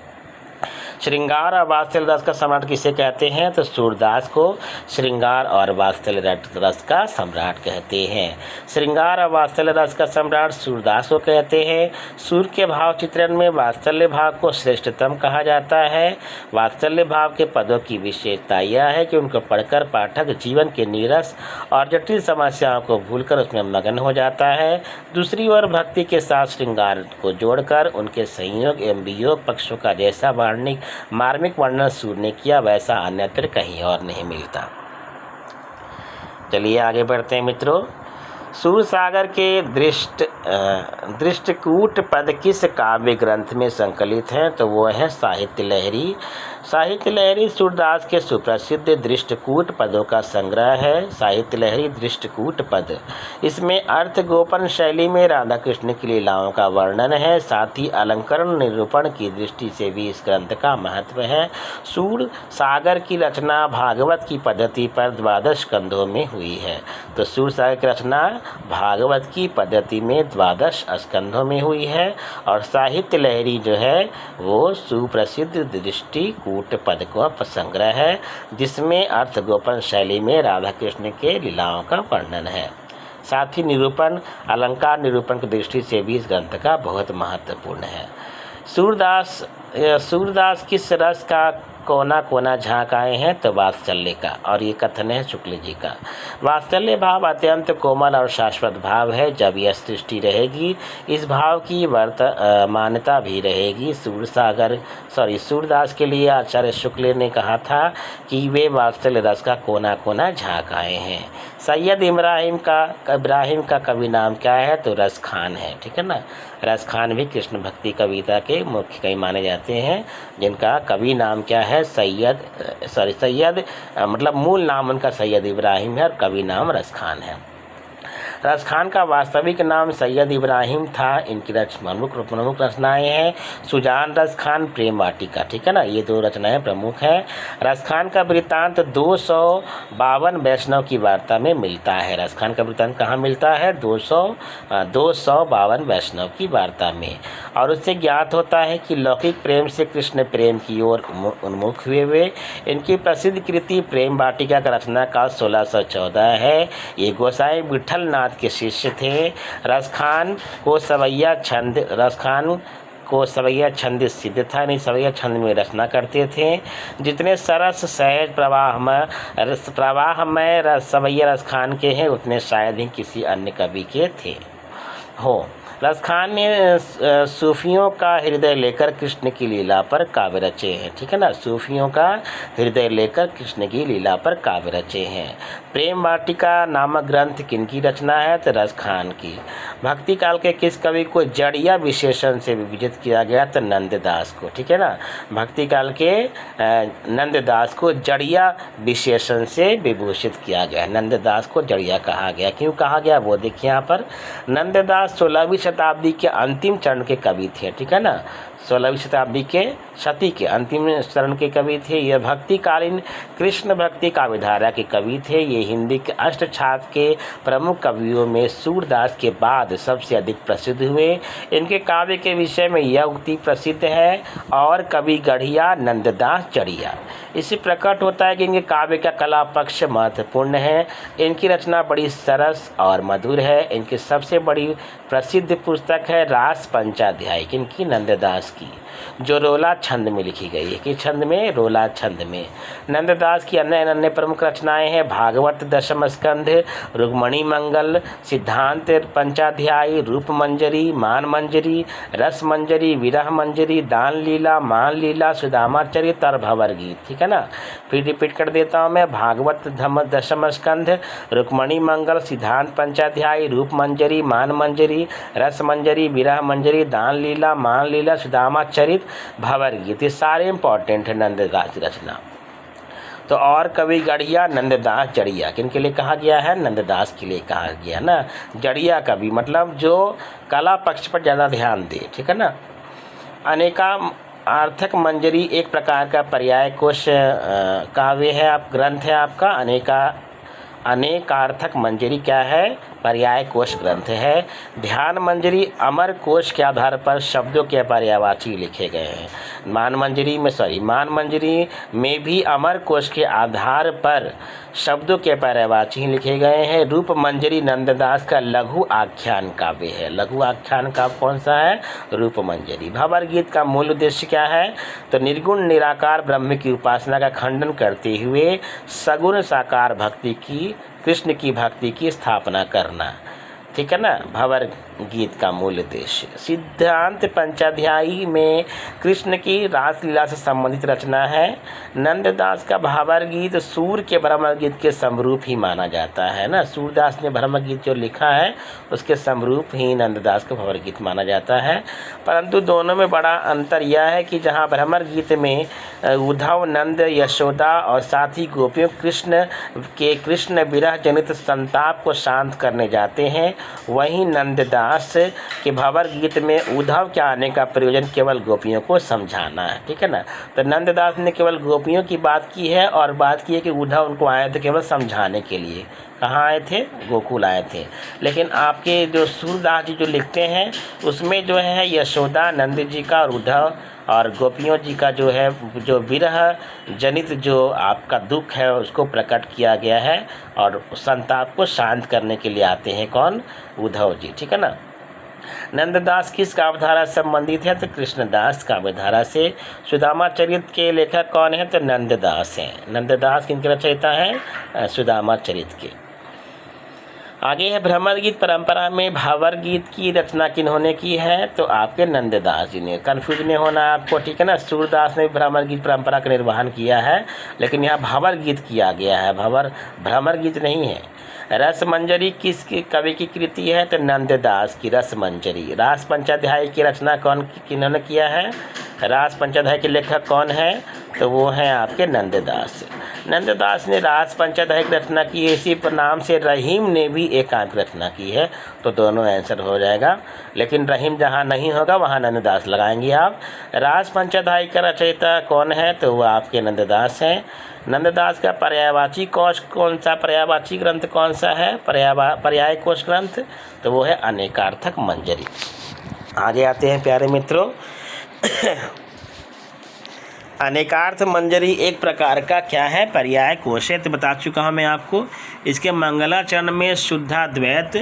श्रृंगार और वात्सल्य रस का सम्राट किसे कहते हैं? तो सूरदास को श्रृंगार और वात्सल्य रस का सम्राट कहते हैं। श्रृंगार और वात्सल्य रस का सम्राट सूरदास को कहते हैं। सूर के भाव चित्रण में वात्सल्य भाव को श्रेष्ठतम कहा जाता है। वात्सल्य भाव के पदों की विशेषता यह है कि उनको पढ़कर पाठक जीवन के नीरस और जटिल समस्याओं को भूलकर उसमें मगन हो जाता है। दूसरी ओर भक्ति के साथ श्रृंगार को जोड़कर उनके संयोग एवं वियोग पक्षों का जैसा मार्मिक वर्णन सूर ने किया वैसा अन्यत्र कहीं और नहीं मिलता। चलिए आगे बढ़ते हैं मित्रों। सूरसागर के दृष्टकूट पद किस काव्य ग्रंथ में संकलित हैं? तो वो है साहित्य लहरी। साहित्य लहरी सूरदास के सुप्रसिद्ध दृष्टकूट पदों का संग्रह है। साहित्य लहरी दृष्टकूट पद, इसमें अर्थ गोपन शैली में राधा कृष्ण की लीलाओं का वर्णन है। साथ ही अलंकरण निरूपण की दृष्टि से भी इस ग्रंथ का महत्व है। सूरसागर की रचना भागवत की पद्धति पर 12 स्कंधों में हुई है। तो सूरसागर की रचना भागवत की पद्धति में 12 स्कंधों में हुई है। और साहित्य लहरी जो है वो सुप्रसिद्ध दृष्टिकूट पद का संग्रह है, जिसमें अर्थ गोपन शैली में राधा कृष्ण के लीलाओं का वर्णन है। साथ ही निरूपण, अलंकार निरूपण की दृष्टि से भी इस ग्रंथ का बहुत महत्वपूर्ण है। सूरदास किस रस का कोना कोना झाँक आए हैं? तो वात्सल्य का, और ये कथन है शुक्ल जी का। वात्सल्य भाव अत्यंत कोमल और शाश्वत भाव है। जब यह सृष्टि रहेगी इस भाव की मान्यता भी रहेगी। सूरदास के लिए आचार्य शुक्ल ने कहा था कि वे वात्सल्य रस का कोना कोना झाँक आए हैं। सैयद इब्राहिम का कवि नाम क्या है? तो रस खान है, ठीक है ना। रस खान भी कृष्ण भक्ति कविता के मुख्य कवि माने जाते हैं, जिनका कवि नाम क्या है? सैयद मतलब मूल नाम उनका सैयद इब्राहिम है और कवि नाम रस खान है। रसखान का वास्तविक नाम सैयद इब्राहिम था। इनकी प्रमुख रचनाएं हैं सुजान रसखान, प्रेम वाटिका, ठीक है ना, ये 2 रचनाएं प्रमुख हैं। रसखान का वृत्तांत 252 वैष्णव की वार्ता में मिलता है। रसखान का वृत्तांत कहाँ मिलता है? 252 वैष्णव की वार्ता में। और उससे ज्ञात होता है कि लौकिक प्रेम से कृष्ण प्रेम की ओर उन्मुख हुए। इनकी प्रसिद्ध कृति प्रेम वाटिका का रचना काल 1614 है। ये गोसाई विठल नाथ के शिष्य थे। रसखान को सवैया छंद सिद्ध था, नहीं सवैया छंद में रचना करते थे। जितने सरस सहज प्रवाहमय सवैया रसखान के हैं उतने शायद ही किसी अन्य कवि के थे हो। रसखान ने सूफियों का हृदय लेकर कृष्ण की लीला पर काव्य रचे हैं, ठीक है ना, सूफियों का हृदय लेकर कृष्ण की लीला पर काव्य रचे हैं। प्रेम वाटिका नामक ग्रंथ किनकी रचना है? तो रसखान की। भक्ति काल के किस कवि को जड़िया विशेषण से विभूषित किया गया? तो नंददास को, ठीक है ना, भक्ति काल के नंददास को जड़िया विशेषण से विभूषित किया गया। नंददास को जड़िया कहा गया। क्यों कहा गया वो देखिए यहाँ पर। नंददास 16वीं शताब्दी के अंतिम चरण के कवि थे, ठीक है ना, 16वीं शताब्दी के शती के अंतिम चरण के कवि थे। यह भक्तिकालीन कृष्ण भक्ति काव्यधारा के कवि थे। ये हिंदी के अष्टछाप के प्रमुख कवियों में सूरदास के बाद सबसे अधिक प्रसिद्ध हुए। इनके काव्य के विषय में यह उक्ति प्रसिद्ध है, और कवि गढ़िया नंददास जड़िया। इससे प्रकट होता है कि इनके काव्य का कला पक्ष महत्वपूर्ण है। इनकी रचना बड़ी सरस और मधुर है। इनकी सबसे बड़ी प्रसिद्ध पुस्तक है रास पंचाध्याय, किनकी? नंददास की, जो रोला छंद में लिखी गई है। कि छंद में? रोला छंद में। नंददास की अन्य प्रमुख रचनाएं हैं भागवत दशम स्कंध, रुक्मणी मंगल, सिद्धांत पंचाध्याय, रूप मंजरी, मान मंजरी, रस मंजरी, विरह मंजरी, दान लीला, मान लीला, सुदामा चरित और भंवर गीत, ठीक है ना। फिर रिपीट कर देता हूँ मैं। भागवत दशम स्कंध, रुक्मणी मंगल, सिद्धांत पंचाध्याय, रूप मंजरी, मान मंजरी, रस मंजरी, विरह मंजरी, दान लीला, मान लीला, सुदामा चरित, भंवर गीत, ये सारे इंपॉर्टेंट है नंददास की रचना। तो और कवि गढ़िया नंददास जड़िया किनके लिए कहा गया है? नंददास के लिए कहा गया ना। जड़िया कवि मतलब जो कला पक्ष पर ज़्यादा ध्यान दे, ठीक है ना। अनेका आर्थक मंजरी एक प्रकार का पर्याय कोश काव्य है, आप ग्रंथ है आपका। अनेकार्थक मंजरी क्या है? पर्याय कोश ग्रंथ है। ध्यान मंजरी अमर कोश के आधार पर शब्दों के पर्यायवाची लिखे गए हैं। मान मंजरी में भी अमर कोश के आधार पर शब्दों के पर्यायवाची लिखे गए हैं। रूप मंजरी नंददास का लघु आख्यान काव्य है। लघु आख्यान काव्य कौन सा है? रूप मंजरी। भंवर गीत का मूल उद्देश्य क्या है? तो निर्गुण निराकार ब्रह्म की उपासना का खंडन करते हुए सगुण साकार भक्ति की, कृष्ण की भक्ति की स्थापना करना, ठीक है ना, भंवर गीत का मूल उद्देश्य। सिद्धांत पंचाध्यायी में कृष्ण की रासलीला से संबंधित रचना है। नंददास का भंवर गीत सूर के भ्रमर गीत के समरूप ही माना जाता है ना। सूरदास ने भ्रमर गीत जो लिखा है उसके समरूप ही नंददास का भंवर गीत माना जाता है। परंतु दोनों में बड़ा अंतर यह है कि जहाँ भ्रमर गीत में उद्धव, नंद, यशोदा और साथी गोपियों कृष्ण विरह जनित संताप को शांत करने जाते हैं, वहीं नंददास के भंवर गीत में उद्धव के आने का प्रयोजन केवल गोपियों को समझाना है, ठीक है ना। तो नंददास ने केवल गोपियों की बात की है और बात की है कि उद्धव उनको आए थे केवल समझाने के लिए। कहाँ आए थे? गोकुल आए थे। लेकिन आपके जो सूरदास जी जो लिखते हैं उसमें जो है यशोदा, नंद जी का और उद्धव और गोपियों जी का जो है जो विरह जनित जो आपका दुख है उसको प्रकट किया गया है, और संताप को शांत करने के लिए आते हैं कौन? उद्धव जी, ठीक है ना। नंददास किस काव्यधारा से संबंधित है? तो कृष्णदास काव्यधारा से। सुदामा चरित के लेखक कौन है? तो नंददास हैं। नंददास किनके रचयिता हैं? सुदामा चरित के। आगे है भ्रमर गीत परंपरा में भंवर गीत की रचना किन्होंने की है? तो आपके नंददास जी ने। कन्फ्यूज नहीं होना आपको, ठीक है ना। सूरदास ने भ्रमर गीत परंपरा का निर्वहन किया है, लेकिन यहाँ भंवर गीत किया गया है। भंवर भ्रमर गीत नहीं है। रस मंजरी किस कवि की कृति है? तो नंददास की रस मंजरी। रास पंचाध्याय की रचना किन्होंने किया है? रास पंचाध्याय के लेखक कौन है? तो वो हैं आपके नंददास। नंददास ने रास पंचाध्याय की रचना की है। इसी नाम से रहीम ने भी एक काव्य की रचना की है। तो दोनों आंसर हो जाएगा, लेकिन रहीम जहाँ नहीं होगा वहाँ नंददास लगाएंगे आप। रास पंचाध्याय का रचयिता कौन है? तो वो आपके नंददास हैं। नंददास का पर्यायवाची कोश कौन सा, पर्यायवाची ग्रंथ कौन सा है? पर्याय कोश ग्रंथ, तो वो है अनेकार्थक मंजरी। आगे आते हैं प्यारे मित्रों। अनेकार्थ मंजरी एक प्रकार का क्या है? पर्याय कोश है। तो बता चुका हूँ मैं आपको। इसके मंगलाचरण में शुद्धाद्वैत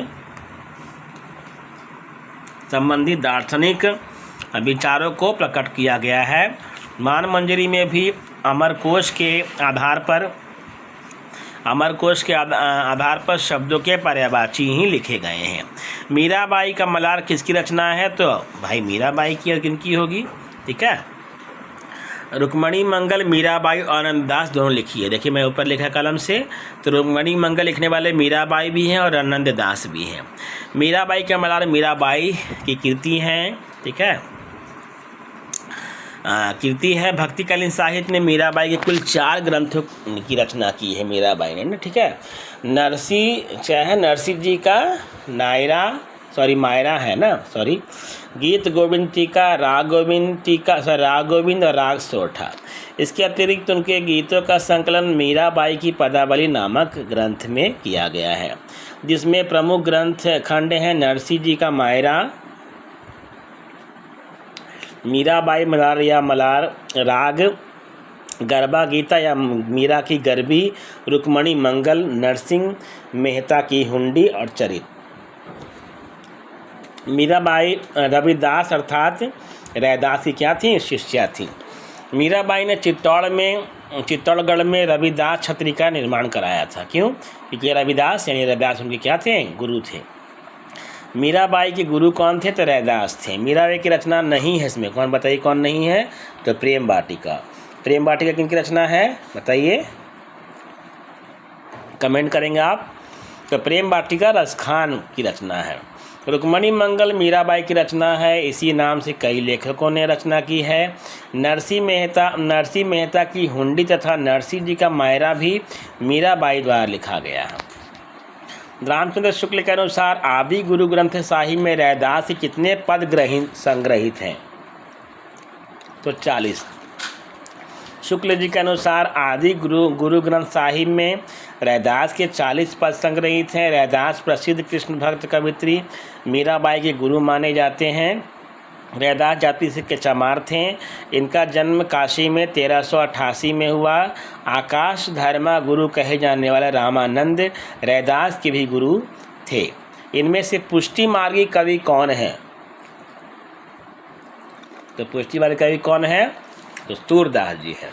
संबंधी दार्शनिक विचारों को प्रकट किया गया है। मान मंजरी में भी अमरकोश के आधार पर शब्दों के पर्यायवाची ही लिखे गए हैं। मीराबाई का मलार किसकी रचना है? तो भाई मीराबाई की और किनकी होगी? ठीक है, रुक्मणी मंगल मीराबाई और नंददास दोनों लिखी है। देखिए मैं ऊपर लिखा कलम से, तो रुक्मणी मंगल लिखने वाले मीराबाई भी हैं और नंददास भी हैं। मीराबाई का मलार मीराबाई की कृति हैं। ठीक है, कीर्ति है। भक्तिकालीन साहित्य ने मीराबाई के कुल 4 ग्रंथों की रचना की है मीराबाई ने ना। ठीक है, नरसी जी का मायरा है ना, गीत गोविंद टीका, राग गोविंद और राग सोठा। इसके अतिरिक्त उनके गीतों का संकलन मीराबाई की पदावली नामक ग्रंथ में किया गया है, जिसमें प्रमुख ग्रंथ खंड हैं नरसी जी का मायरा, मीराबाई मलार या मलार राग, गरबा गीता या मीरा की गरबी, रुक्मणी मंगल, नरसिंह मेहता की हुंडी और चरित। मीराबाई रविदास अर्थात रैदास की क्या थी? शिष्या थी। मीराबाई ने चित्तौड़गढ़ में रविदास छत्री का निर्माण कराया था। क्यों? क्योंकि रविदास यानी रविदास उनके क्या थे? गुरु थे। मीराबाई के गुरु कौन थे? तो रैदास थे। मीराबाई की रचना नहीं है इसमें, कौन बताइए कौन नहीं है? तो प्रेम वाटिका। प्रेम वाटिका किनकी रचना है बताइए, कमेंट करेंगे आप। तो प्रेम वाटिका रसखान की रचना है। रुक्मणी मंगल मीराबाई की रचना है, इसी नाम से कई लेखकों ने रचना की है। नरसिंह मेहता की हुंडी तथा नरसिंह जी का मायरा भी मीराबाई द्वारा लिखा गया है। रामचंद्र शुक्ल के अनुसार आदि गुरु ग्रंथ साहिब में रैदास के कितने पद संग्रहित हैं? तो 40। शुक्ल जी के अनुसार आदि गुरु ग्रंथ साहिब में रैदास के 40 पद संग्रहित हैं। रैदास प्रसिद्ध कृष्ण भक्त कवित्री मीराबाई के गुरु माने जाते हैं। रैदास जाति से के चमार थे। इनका जन्म काशी में 1388 में हुआ। आकाश धर्मा गुरु कहे जाने वाले रामानंद रैदास के भी गुरु थे। इनमें से पुष्टि मार्गी कवि कौन है? तो पुष्टि मार्गी कवि कौन है? तो सूरदास जी है।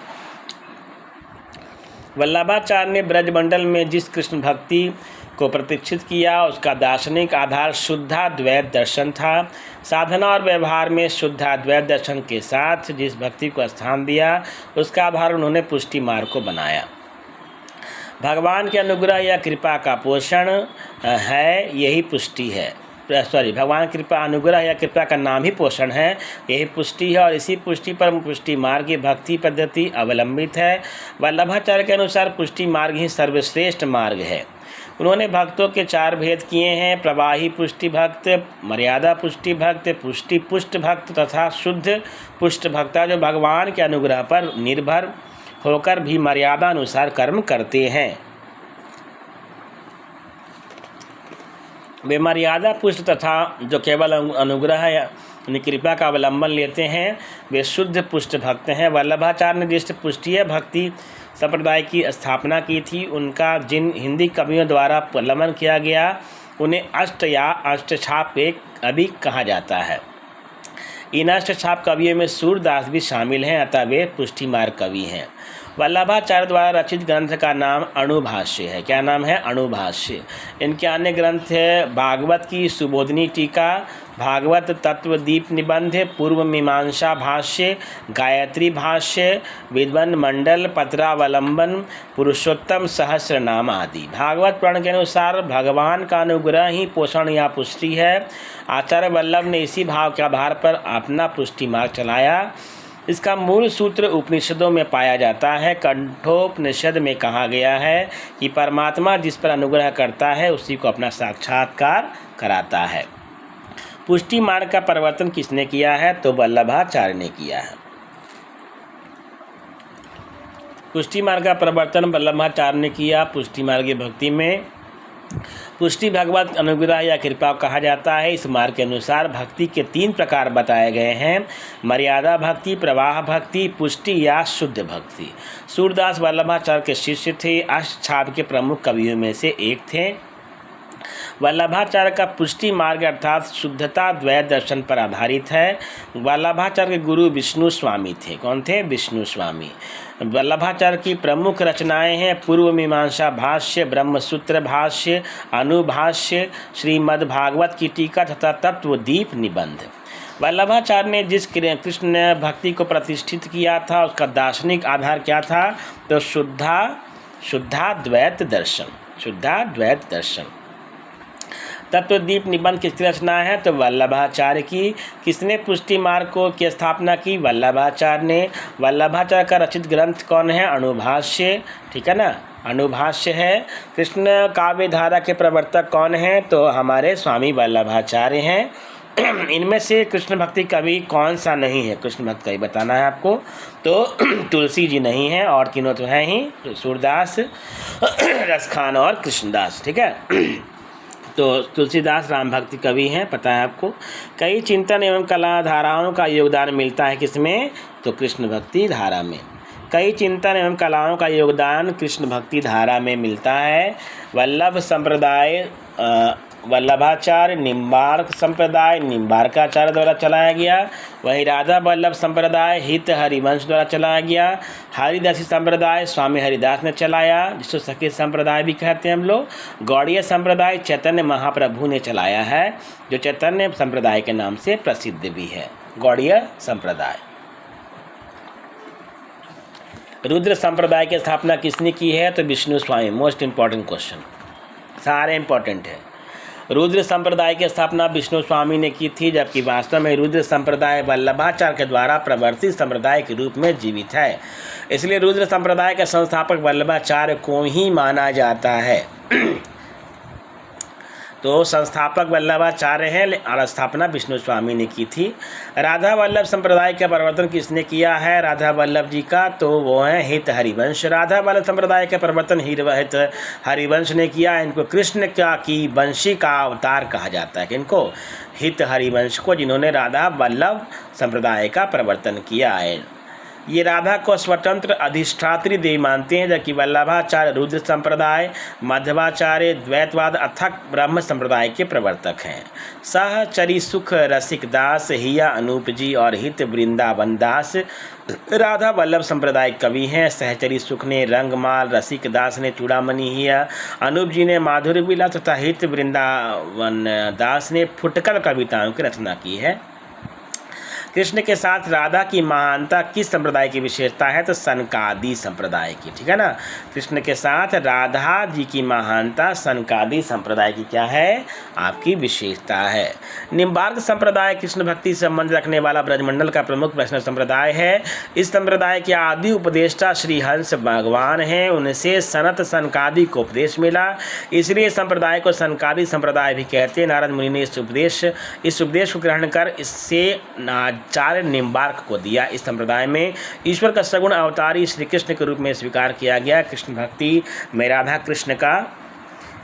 वल्लभाचार्य ने ब्रजमंडल में जिस कृष्ण भक्ति को प्रतिष्ठित किया उसका दार्शनिक आधार शुद्धाद्वैत दर्शन था। साधना और व्यवहार में शुद्धाद्वैत दर्शन के साथ जिस भक्ति को स्थान दिया उसका आधार उन्होंने पुष्टि मार्ग को बनाया। भगवान के अनुग्रह या कृपा का पोषण है, यही पुष्टि है। भगवान कृपा अनुग्रह या कृपा का नाम ही पोषण है, यही पुष्टि है। और इसी पुष्टि पर पुष्टि मार्ग की भक्ति पद्धति अवलंबित है। वल्लभाचार्य के अनुसार पुष्टि मार्ग ही सर्वश्रेष्ठ मार्ग है। उन्होंने भक्तों के 4 भेद किए हैं: प्रवाही पुष्टि भक्त, मर्यादा पुष्टि भक्त, पुष्टि पुष्ट भक्त तथा शुद्ध पुष्ट भक्ता, जो भगवान के अनुग्रह पर निर्भर होकर भी मर्यादा अनुसार कर्म करते हैं। वे मर्यादा पुष्ट तथा जो केवल अनुग्रह या कृपा का अवलंबन लेते हैं वे शुद्ध पुष्ट भक्त हैं। वल्लभाचार्य ने जिस पुष्टीय भक्ति संप्रदाय की स्थापना की थी उनका जिन हिंदी कवियों द्वारा प्रलंबन किया गया उन्हें अष्ट या अष्टछाप कवि कहा जाता है। इन अष्टछाप कवियों में सूरदास भी शामिल हैं, अतः वे पुष्टि मार्ग कवि हैं। वल्लभाचार्य द्वारा रचित ग्रंथ का नाम अणुभाष्य है। क्या नाम है? अणुभाष्य। इनके अन्य ग्रंथ है भागवत की सुबोधनी टीका, भागवत तत्वदीप निबंध, पूर्व मीमांसा भाष्य, गायत्री भाष्य, विद्वन मंडल, पत्रावलंबन, पुरुषोत्तम सहस्रनाम आदि। भागवत पुराण के अनुसार भगवान का अनुग्रह ही पोषण या पुष्टि है। आचार्य वल्लभ ने इसी भाव के आधार पर अपना पुष्टि मार्ग चलाया। इसका मूल सूत्र उपनिषदों में पाया जाता है। कंठोपनिषद में कहा गया है कि परमात्मा जिस पर अनुग्रह करता है उसी को अपना साक्षात्कार कराता है। पुष्टि मार्ग का परिवर्तन किसने किया है? तो वल्लभाचार्य ने किया है। पुष्टि मार्ग का परिवर्तन वल्लभाचार्य ने किया। पुष्टि मार्ग की भक्ति में पुष्टि भगवत अनुग्रह या कृपा कहा जाता है। इस मार्ग के अनुसार भक्ति के 3 प्रकार बताए गए हैं: मर्यादा भक्ति, प्रवाह भक्ति, पुष्टि या शुद्ध भक्ति। सूरदास वल्लभाचार्य के शिष्य थे। अष्टछाप के प्रमुख कवियों में से एक थे। वल्लभाचार्य का पुष्टि मार्ग अर्थात शुद्धता द्वैत दर्शन पर आधारित है। वल्लभाचार्य के गुरु विष्णु स्वामी थे। कौन थे? विष्णु स्वामी। वल्लभाचार्य की प्रमुख रचनाएं हैं पूर्व मीमांसा भाष्य, ब्रह्मसूत्र भाष्य, अनुभाष्य, श्रीमद्भागवत की टीका तथा तत्वदीप निबंध। वल्लभाचार्य ने जिस कृष्ण भक्ति को प्रतिष्ठित किया था उसका दार्शनिक आधार क्या था? तो शुद्धाद्वैत दर्शन। तत्वदीप निबंध किसकी रचना है? तो वल्लभाचार्य की। किसने पुष्टि मार्ग की स्थापना की? वल्लभाचार्य ने। वल्लभाचार्य का रचित ग्रंथ कौन है? अणुभाष्य। ठीक है ना, अणुभाष्य है। कृष्ण काव्य धारा के प्रवर्तक कौन हैं? तो हमारे स्वामी वल्लभाचार्य हैं। इनमें से कृष्ण भक्ति कवि कौन सा नहीं है? कृष्ण भक्त कवि बताना है आपको। तो तुलसी जी नहीं हैं और तीनों तो हैं ही, सूरदास, रसखान और कृष्णदास। ठीक है। तो तुलसीदास राम भक्ति कवि हैं, पता है आपको। कई चिंतन एवं कला धाराओं का योगदान मिलता है किसमें? तो कृष्ण भक्ति धारा में। कई चिंतन एवं कलाओं का योगदान कृष्ण भक्ति धारा में मिलता है। वल्लभ संप्रदाय वल्लभाचार्य, निम्बार्क संप्रदाय निम्बार्काचार्य द्वारा चलाया गया। वहीं राधा वल्लभ संप्रदाय हित हरिवंश द्वारा चलाया गया। हरिदासी संप्रदाय स्वामी हरिदास ने चलाया, जिसको सखी संप्रदाय भी कहते हैं हम लोग। गौड़ीय संप्रदाय चैतन्य महाप्रभु ने चलाया है, जो चैतन्य संप्रदाय के नाम से प्रसिद्ध भी है, गौड़ीय संप्रदाय। रुद्र संप्रदाय की स्थापना किसने की है? तो विष्णु स्वामी। मोस्ट इंपॉर्टेंट क्वेश्चन, सारे इंपॉर्टेंट है। रुद्र संप्रदाय की स्थापना विष्णु स्वामी ने की थी, जबकि वास्तव में रुद्र संप्रदाय वल्लभाचार्य के द्वारा प्रवर्तित संप्रदाय के रूप में जीवित है। इसलिए रुद्र संप्रदाय के संस्थापक वल्लभाचार्य को ही माना जाता है। तो संस्थापक वल्लभाचार्य हैं और स्थापना विष्णु स्वामी ने की थी। राधा वल्लभ संप्रदाय का प्रवर्तन किसने किया है? राधा वल्लभ जी का, तो वो हैं हित हरिवंश। राधा वल्लभ संप्रदाय का प्रवर्तन हित हरिवंश ने किया। इनको कृष्ण की वंशी का अवतार कहा जाता है। इनको हित हरिवंश को, जिन्होंने राधा वल्लभ संप्रदाय का प्रवर्तन किया है। ये राधा को स्वतंत्र अधिष्ठात्री देवी मानते हैं, जबकि वल्लभाचार्य रुद्र संप्रदाय, मध्वाचार्य द्वैतवाद अथक ब्रह्म संप्रदाय के प्रवर्तक हैं। सहचरी सुख रसिक दास, हिया अनूप जी और हित वृंदावन दास राधा वल्लभ संप्रदाय कवि हैं। सहचरी सुख ने रंगमाल, रसिक दास ने चूड़ामणि, हिया अनूप जी ने माधुर्य विलास तथा हित वृंदावन दास ने फुटकर कविताओं की रचना की है। कृष्ण के साथ राधा की महानता किस संप्रदाय की विशेषता है? तो सनकादि संप्रदाय की। ठीक है ना, कृष्ण के साथ राधा जी की महानता सनकादि संप्रदाय की क्या है? आपकी विशेषता है। निम्बार्क संप्रदाय कृष्ण भक्ति से संबंध रखने वाला ब्रजमंडल का प्रमुख वैष्णव संप्रदाय है। इस संप्रदाय के आदि उपदेष्टा श्री हंस भगवान हैं। उनसे सनत सनकादि को उपदेश मिला, इसलिए संप्रदाय को सनकादि संप्रदाय भी कहते हैं। नारद मुनि ने इस उपदेश को ग्रहण कर इससे आचार्य निम्बार्क को दिया। इस संप्रदाय में ईश्वर का सगुण अवतारी श्री कृष्ण के रूप में स्वीकार किया गया। कृष्ण भक्ति में राधा कृष्ण का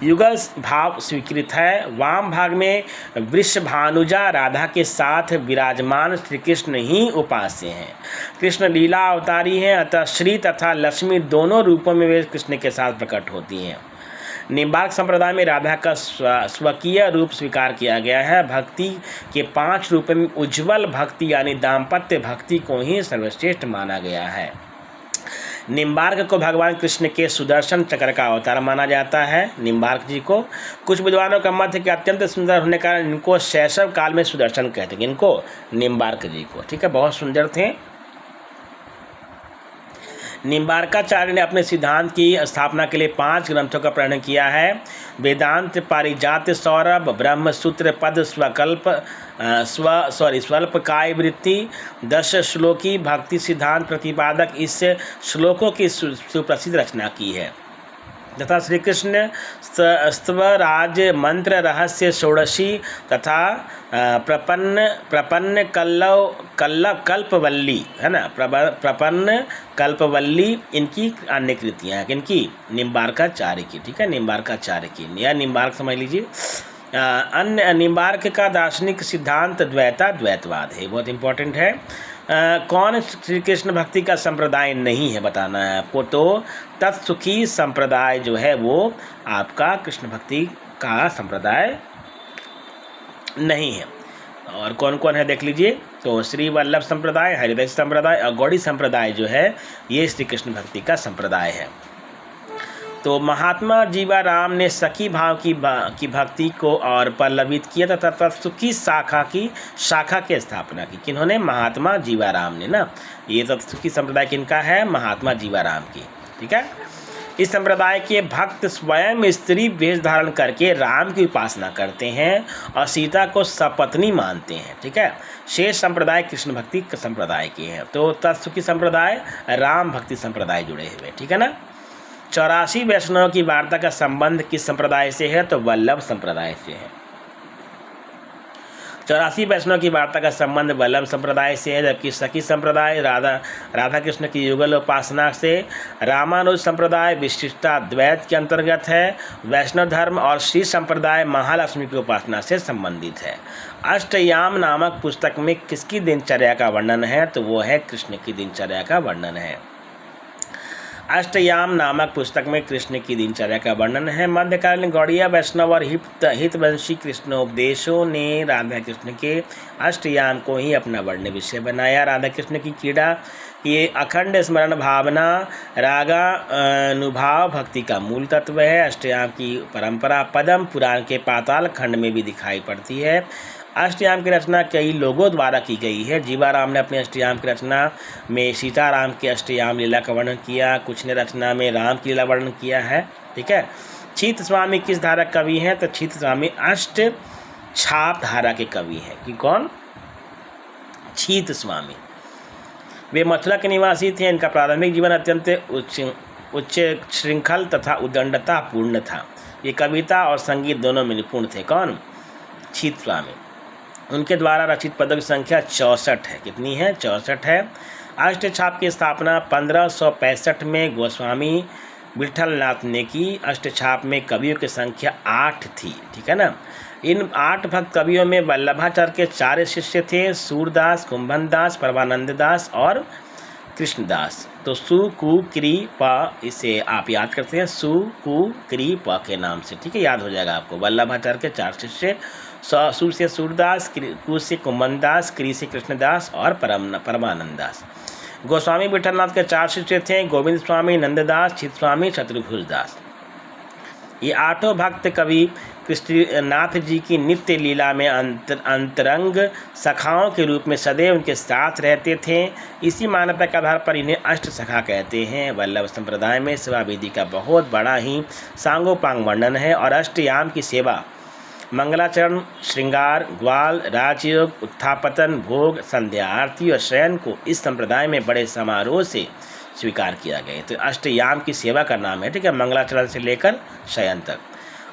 युगल भाव स्वीकृत है। वाम भाग में वृषभानुजा राधा के साथ विराजमान श्री कृष्ण ही उपास्य हैं। कृष्ण लीला अवतारी हैं, अतः श्री तथा लक्ष्मी दोनों रूपों में वे कृष्ण के साथ प्रकट होती हैं। निम्बार्क संप्रदाय में राधा का स्वकीय रूप स्वीकार किया गया है। भक्ति के 5 रूपों में उज्ज्वल भक्ति यानी दाम्पत्य भक्ति को ही सर्वश्रेष्ठ माना गया है। निम्बार्क को भगवान कृष्ण के सुदर्शन चक्र का अवतार माना जाता है। निम्बार्क जी को कुछ विद्वानों का मत है कि अत्यंत सुंदर होने के कारण इनको शैशव काल में सुदर्शन कहते हैं। इनको निम्बार्क जी को, ठीक है, बहुत सुंदर थे। निम्बार्काचार्य ने अपने सिद्धांत की स्थापना के लिए 5 ग्रंथों का प्रणयन किया है। वेदांत, पारिजात सौरभ, ब्रह्मसूत्र, पद, स्वल्प काय वृत्ति, 10 श्लोकी भक्ति सिद्धांत प्रतिपादक इस श्लोकों की सुप्रसिद्ध रचना की है तथा श्री कृष्ण स्तवराज मंत्र रहस्य षोडशी तथा प्रपन्न कल्पवल्ली है ना, प्रपन्न कल्पवल्ली इनकी अन्य कृतियाँ हैं। इनकी निम्बार्काचार्य की, ठीक है, निम्बार्काचार्य की या निम्बार्क समझ लीजिए। अन्य निम्बार्क का दार्शनिक सिद्धांत द्वैतवाद है, बहुत इंपॉर्टेंट है। कौन श्री कृष्ण भक्ति का संप्रदाय नहीं है बताना है आपको, तो तत्सुखी संप्रदाय जो है वो आपका कृष्ण भक्ति का संप्रदाय नहीं है। और कौन कौन है देख लीजिए, तो श्री वल्लभ संप्रदाय, हरिदास संप्रदाय और गौड़ी संप्रदाय जो है ये श्री कृष्ण भक्ति का संप्रदाय है। तो महात्मा जीवाराम ने सखी भाव की भक्ति को और पल्लवित किया तथा तत्सुखी शाखा की स्थापना की। किन्होंने? महात्मा जीवाराम ने ना। ये तत्सुखी संप्रदाय किनका है? महात्मा जीवाराम की, ठीक है। इस संप्रदाय के भक्त स्वयं स्त्री वेश धारण करके राम की उपासना करते हैं और सीता को सपत्नी मानते हैं, ठीक है। शेष संप्रदाय कृष्ण भक्ति संप्रदाय के हैं। तो तत्सुखी संप्रदाय राम भक्ति संप्रदाय जुड़े हुए, ठीक है ना। 84 वैष्णव की वार्ता का संबंध किस संप्रदाय से है? तो वल्लभ संप्रदाय से है। 84 वैष्णव की वार्ता का संबंध वल्लभ संप्रदाय से है, जबकि सखी संप्रदाय राधा कृष्ण की युगल उपासना से, रामानुज संप्रदाय विशिष्टा द्वैत के अंतर्गत है, वैष्णव धर्म और श्री संप्रदाय महालक्ष्मी की उपासना से संबंधित है। अष्टयाम नामक पुस्तक में किसकी दिनचर्या का वर्णन है? तो वो है कृष्ण की दिनचर्या का वर्णन है। अष्टयाम नामक पुस्तक में कृष्ण की दिनचर्या का वर्णन है। मध्यकालीन गौड़ीय वैष्णव और हितवंशी कृष्णोपदेशों ने राधा कृष्ण के अष्टयाम को ही अपना वर्ण्य विषय बनाया। राधा कृष्ण की क्रीड़ा, ये अखंड स्मरण भावना, रागानुभाव भक्ति का मूल तत्व है। अष्टयाम की परंपरा पद्म पुराण के पाताल खंड में भी दिखाई पड़ती है। अष्टयाम की रचना कई लोगों द्वारा की गई है। जीवाराम ने अपने अष्टयाम की रचना में सीताराम के अष्टयाम लीला का वर्णन किया, कुछ ने रचना में राम की लीला वर्णन किया है, ठीक है। छीत स्वामी किस धारा कवि हैं? तो छीत स्वामी अष्ट छाप धारा के कवि हैं। कि कौन? छीत स्वामी। वे मथुरा के निवासी थे। इनका प्रारंभिक जीवन अत्यंत उच्च श्रृंखल तथा उदंडता पूर्ण था। ये कविता और संगीत दोनों में निपुण थे। कौन? छीत स्वामी। उनके द्वारा रचित पदों की संख्या 64 है। कितनी है? 64 है। अष्टछाप की स्थापना 1565 में गोस्वामी विठलनाथ ने की। अष्टछाप में कवियों की संख्या 8 थी, ठीक है ना। इन 8 भक्त कवियों में वल्लभाचार्य के 4 शिष्य थे, सूरदास, कुंभन दास, परमानंद दास और कृष्णदास। तो सु कु क्री प, इसे आप याद करते हैं सु कु क्री प के नाम से, ठीक है, याद हो जाएगा आपको। वल्लभाचार्य के 4 शिष्य, सु से सूरदास, कु से कुंभन दास, क्री से कृष्णदास और परमानंद दास। गोस्वामी विठलनाथ के 4 शिष्य थे, गोविंद स्वामी, नंददास, चित स्वामी, चतुर्भुज दास। ये 8 भक्त कवि कृष्णनाथ जी की नित्य लीला में अंतरंग सखाओं के रूप में सदैव उनके साथ रहते थे। इसी मान्यता के आधार पर इन्हें अष्ट सखा कहते हैं। वल्लभ संप्रदाय में सेवा विधि का बहुत बड़ा ही सांगोपांग वर्णन है और अष्टयाम की सेवा मंगलाचरण, श्रृंगार, ग्वाल, राजयोग, उत्थापतन, भोग, संध्या आरती और शयन को इस संप्रदाय में बड़े समारोह से स्वीकार किया गया। तो अष्टयाम की सेवा का नाम है, ठीक है, मंगलाचरण से लेकर शयन तक।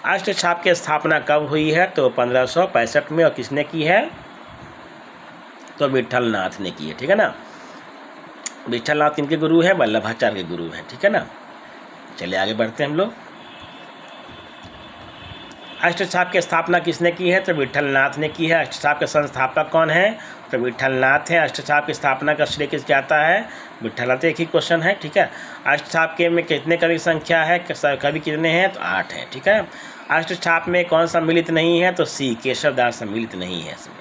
अष्टछाप की स्थापना कब हुई है? तो 1565 में। और किसने की है? तो विठलनाथ ने की है, ठीक है ना। विठलनाथ किनके गुरु हैं? वल्लभाचार्य के गुरु हैं, ठीक है ना। चलिए आगे बढ़ते हैं हम लोग। अष्टछाप की स्थापना किसने की है? तो विठलनाथ ने की है। अष्टछाप के संस्थापक कौन है? तो विठलनाथ है। अष्टछाप की स्थापना का श्रेय किसके आता है? विठलनाथ। एक ही क्वेश्चन है, ठीक है। अष्टछाप के में कितने कवि संख्या है? कवि कितने हैं? तो 8 है, ठीक है। अष्टछाप में कौन सम्मिलित नहीं है? तो सी, केशवदास सम्मिलित नहीं है इसमें।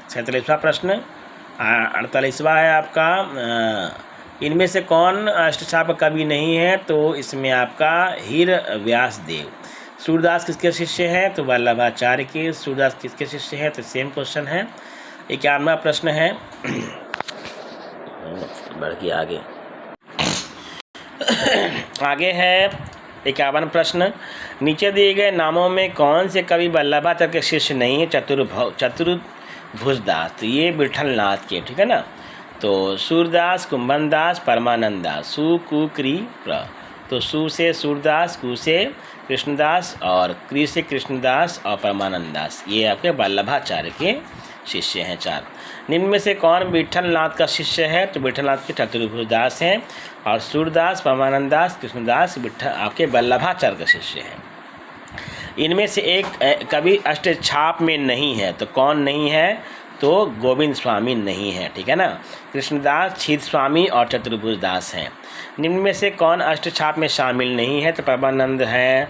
47वां प्रश्न। 48वां है आपका इनमें से कौन अष्टछाप कवि नहीं है? तो इसमें आपका हीर व्यासदेव। सूरदास किसके शिष्य हैं? तो वल्लभाचार्य के। सूरदास किसके शिष्य हैं? तो सेम क्वेश्चन है। 51वां प्रश्न है, बढ़ के आगे है 51 प्रश्न। नीचे दिए गए नामों में कौन से कवि वल्लभाचार्य के शिष्य नहीं है? चतुर्भुजदास, तो ये विठलनाथ के, ठीक है ना। तो सूरदास, कुंभनदास, परमानंद दास, सु कु क्री प्र। तो सु से सूरदास, कु से कृष्णदास और क्री से कृष्णदास और परमानंद दास, ये आपके वल्लभाचार्य के शिष्य हैं 4। निम्न में से कौन विठलनाथ का शिष्य है? तो विठलनाथ के चतुर्भुजदास हैं और सूरदास, परमानंद दास, कृष्णदास आपके वल्लभाचार्य का शिष्य हैं। इनमें से एक कवि अष्टछाप में नहीं है, तो कौन नहीं है? तो गोविंद स्वामी नहीं है, ठीक है ना। कृष्णदास, छीद स्वामी और चतुर्भुजदास हैं। निम्न में से कौन अष्टछाप में शामिल नहीं है? तो परमानंद हैं,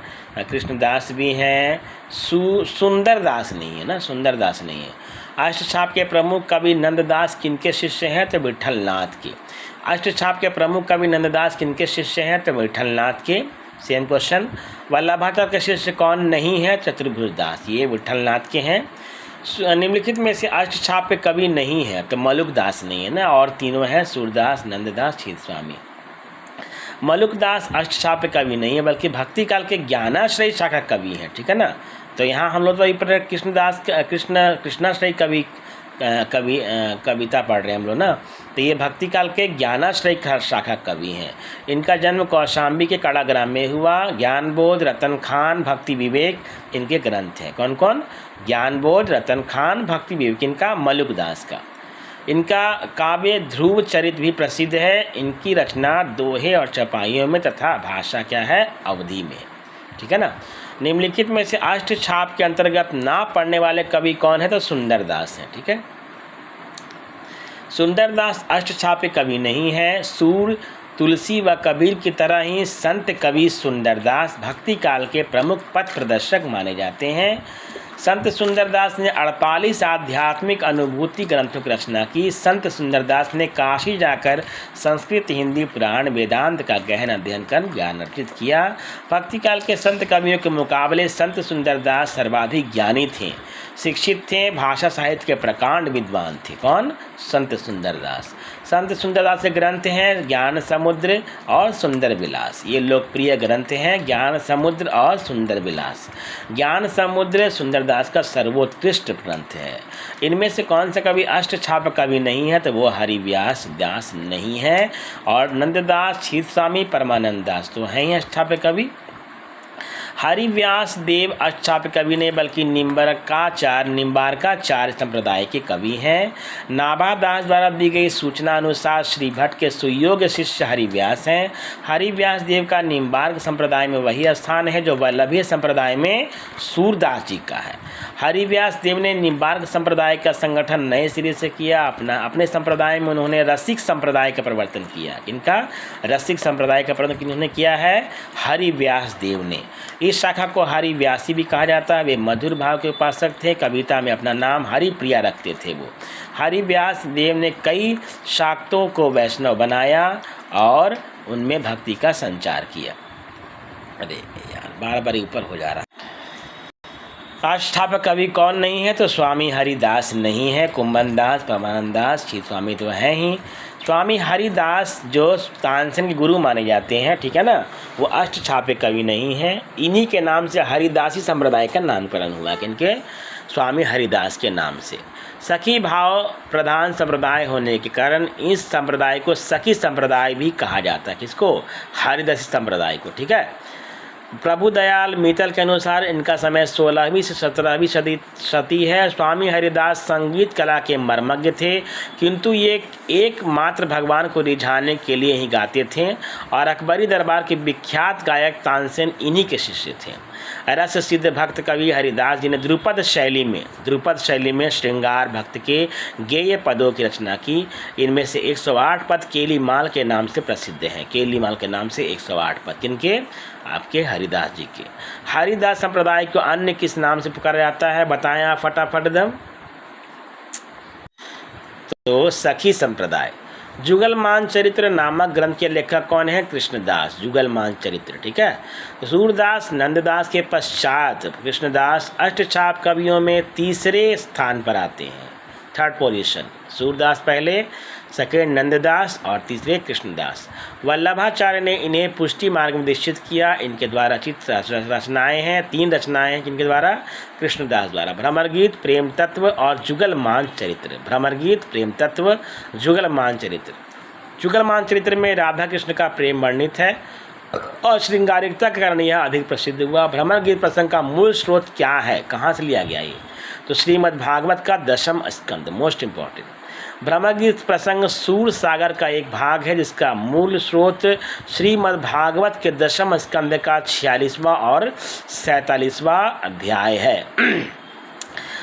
कृष्णदास भी हैं, सुंदरदास नहीं है ना, सुंदरदास नहीं है। अष्टछाप के प्रमुख कवि नंददास किनके शिष्य हैं? तो विठलनाथ के। अष्टछाप के प्रमुख कवि नंददास किनके शिष्य हैं? तो विठलनाथ के। Same question. वल्लभाचार्य के शिष्य कौन नहीं है? चतुर्भुजदास, ये विठलनाथ के हैं। निम्नलिखित में से अष्टछाप पे कवि नहीं है? तो मलुकदास नहीं है ना, और तीनों हैं सूरदास, नंददास, छीद स्वामी। मलुकदास अष्टछाप पे कवि नहीं है, बल्कि भक्ति काल के ज्ञानाश्रयी शाखा कवि हैं, ठीक है ना। तो यहाँ हम लोग तो वही पर कृष्णाश्रयी कविता पढ़ रहे हैं हम लोग ना। तो ये भक्ति काल के ज्ञानाश्रयी शाखा कवि हैं। इनका जन्म कौशाम्बी के कड़ाग्राम में हुआ। ज्ञानबोध, रतन खान, भक्ति विवेक इनके ग्रंथ हैं। कौन कौन? ज्ञानबोध, रतन खान, भक्ति विवेक इनका मलुकदास का। इनका काव्य ध्रुव चरित भी प्रसिद्ध है। इनकी रचना दोहे और चौपाइयों में तथा भाषा क्या है? अवधी में, ठीक है ना। निम्नलिखित में से अष्टछाप के अंतर्गत ना पढ़ने वाले कवि कौन है? तो सुंदरदास हैं, ठीक है। सुंदरदास अष्टछाप के कवि नहीं है। सूर, तुलसी व कबीर की तरह ही संत कवि सुंदरदास भक्ति काल के प्रमुख पथ प्रदर्शक माने जाते हैं। संत सुंदरदास ने 48 आध्यात्मिक अनुभूति ग्रंथों की रचना की। संत सुंदरदास ने काशी जाकर संस्कृत, हिंदी, पुराण, वेदांत का गहन अध्ययन कर ज्ञान अर्जित किया। भक्ति काल के संत कवियों के मुकाबले संत सुंदरदास सर्वाधिक ज्ञानी थे, शिक्षित थे, भाषा साहित्य के प्रकांड विद्वान थे। कौन? संत सुंदरदास। संत सुंदरदास के ग्रंथ हैं ज्ञान समुद्र और सुंदर विलास। ये लोकप्रिय ग्रंथ हैं, ज्ञान समुद्र और सुंदर विलास। ज्ञान समुद्र सुंदरदास का सर्वोत्कृष्ट ग्रंथ है। इनमें से कौन सा कवि अष्टछाप कवि नहीं है? तो वो हरिव्यास दास नहीं है, और नंददास, छीद स्वामी, परमानंद दास तो हैं ही अष्टछाप कवि। हरिव्यास देव अष्टछाप कवि ने बल्कि निम्बारकाचार्य संप्रदाय के कवि हैं। नाभादास द्वारा दी गई सूचना अनुसार श्री भट्ट के सुयोग्य शिष्य हरिव्यास हैं। हरिव्यास देव का निम्बार्क संप्रदाय में वही स्थान है जो वल्लभीय संप्रदाय में सूरदास जी का है। हरिव्यास देव ने निम्बार्क संप्रदाय का संगठन नए सिरे से किया। अपने संप्रदाय में उन्होंने रसिक संप्रदाय का प्रवर्तन किया। इनका रसिक संप्रदाय का प्रवर्तन किन्होंने किया है? हरिव्यास देव ने। इस शाखा को हरिव्यासी भी कहा जाता है। वे मधुर भाव के उपासक थे, कविता में अपना नाम हरिप्रिया रखते थे। वो हरिव्यास देव ने कई शाक्तों को वैष्णव बनाया और उनमें भक्ति का संचार किया। अरे यार, बार बार ऊपर हो जा रहा है। अष्टछाप कवि कौन नहीं है? तो स्वामी हरिदास नहीं है। कुंभनदास, परमानंद दास, छीद स्वामी तो हैं ही। स्वामी हरिदास जो तानसेन के गुरु माने जाते हैं, ठीक है ना, वो अष्टछाप कवि नहीं हैं। इन्हीं के नाम से हरिदासी संप्रदाय का नामकरण हुआ, किनके? स्वामी हरिदास के नाम से। सखी भाव प्रधान संप्रदाय होने के कारण इस संप्रदाय को सखी संप्रदाय भी कहा जाता है। किसको? हरिदासी संप्रदाय को, ठीक है। प्रभु दयाल मित्तल के अनुसार इनका समय 16वीं से 17वीं शती है। स्वामी हरिदास संगीत कला के मर्मज्ञ थे, किंतु ये एकमात्र भगवान को रिझाने के लिए ही गाते थे, और अकबरी दरबार के विख्यात गायक तानसेन इन्हीं के शिष्य थे। रस सिद्ध भक्त कवि हरिदास जी ने ध्रुपद शैली में श्रृंगार भक्त के गेय पदों की रचना की। इनमें से 108 पद केलीमाल के नाम से प्रसिद्ध हैं। केलीमाल के नाम से 108 पद किनके? आपके हरिदास जी के। हरिदास संप्रदाय को अन्य किस नाम से पुकारा जाता है? बताएं आप फटाफट दम। तो सखी संप्रदाय। जुगलमान चरित्र नामक ग्रंथ के लेखक कौन है? कृष्णदास। जुगलमान चरित्र, ठीक है। तो सूरदास नंददास के पश्चात कृष्णदास अष्टछाप कवियों में तीसरे स्थान पर आते हैं, थर्ड पोजीशन। सूरदास पहले, सेकेंड नंददास और तीसरे कृष्णदास। वल्लभाचार्य ने इन्हें पुष्टि मार्ग में निश्चित किया। इनके द्वारा रचित रचनाएँ हैं, 3 रचनाएँ हैं जिनके द्वारा, कृष्णदास द्वारा, भ्रमर गीत, प्रेम तत्व और जुगलमान चरित्र। भ्रमर गीत, प्रेम तत्व, जुगलमान चरित्र। जुगलमान चरित्र में राधा कृष्ण का प्रेम वर्णित है और श्रृंगारिकता के कारण यह अधिक प्रसिद्ध हुआ। भ्रमर गीत प्रसंग का मूल स्रोत क्या है, कहाँ से लिया गया ये? तो श्रीमद् भागवत का 10वां स्कंद, मोस्ट इम्पॉर्टेंट। भ्रमर गीत प्रसंग सूर सागर का एक भाग है जिसका मूल स्रोत श्रीमद् भागवत के 10वें स्कंद का 46वां और 47वां अध्याय है।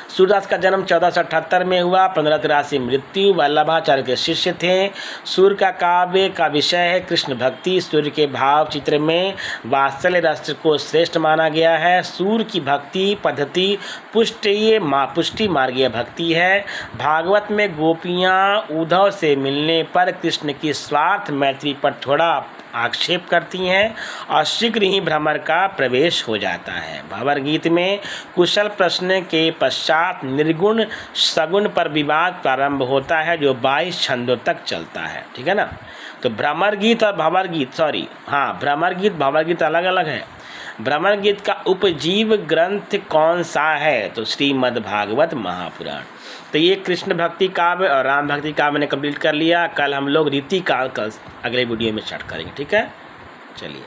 सूरदास का जन्म 1478 में हुआ, 1583 मृत्यु। वल्लभाचार्य के शिष्य थे। सूर का काव्य का विषय है कृष्ण भक्ति। सूर्य के भाव चित्र में वात्सल्य रस को श्रेष्ठ माना गया है। सूर की भक्ति पद्धति पुष्टि मार्गीय भक्ति है। भागवत में गोपियाँ उद्धव से मिलने पर कृष्ण की स्वार्थ मैत्री पर थोड़ा आक्षेप करती हैं और शीघ्र ही भ्रमर का प्रवेश हो जाता है। भंवर गीत में कुशल प्रश्न के पश्चात निर्गुण सगुण पर विवाद प्रारंभ होता है जो 22 छंदों तक चलता है, ठीक है ना। तो भ्रमर गीत और भंवर गीत, भ्रमर गीत भंवर गीत अलग अलग है। भ्रमर गीत का उपजीव ग्रंथ कौन सा है? तो श्रीमद् भागवत महापुराण। तो ये कृष्ण भक्ति काव्य और राम भक्ति काव्य ने कंप्लीट कर लिया। कल हम लोग रीति काल का अगले वीडियो में स्टार्ट करेंगे, ठीक है। चलिए।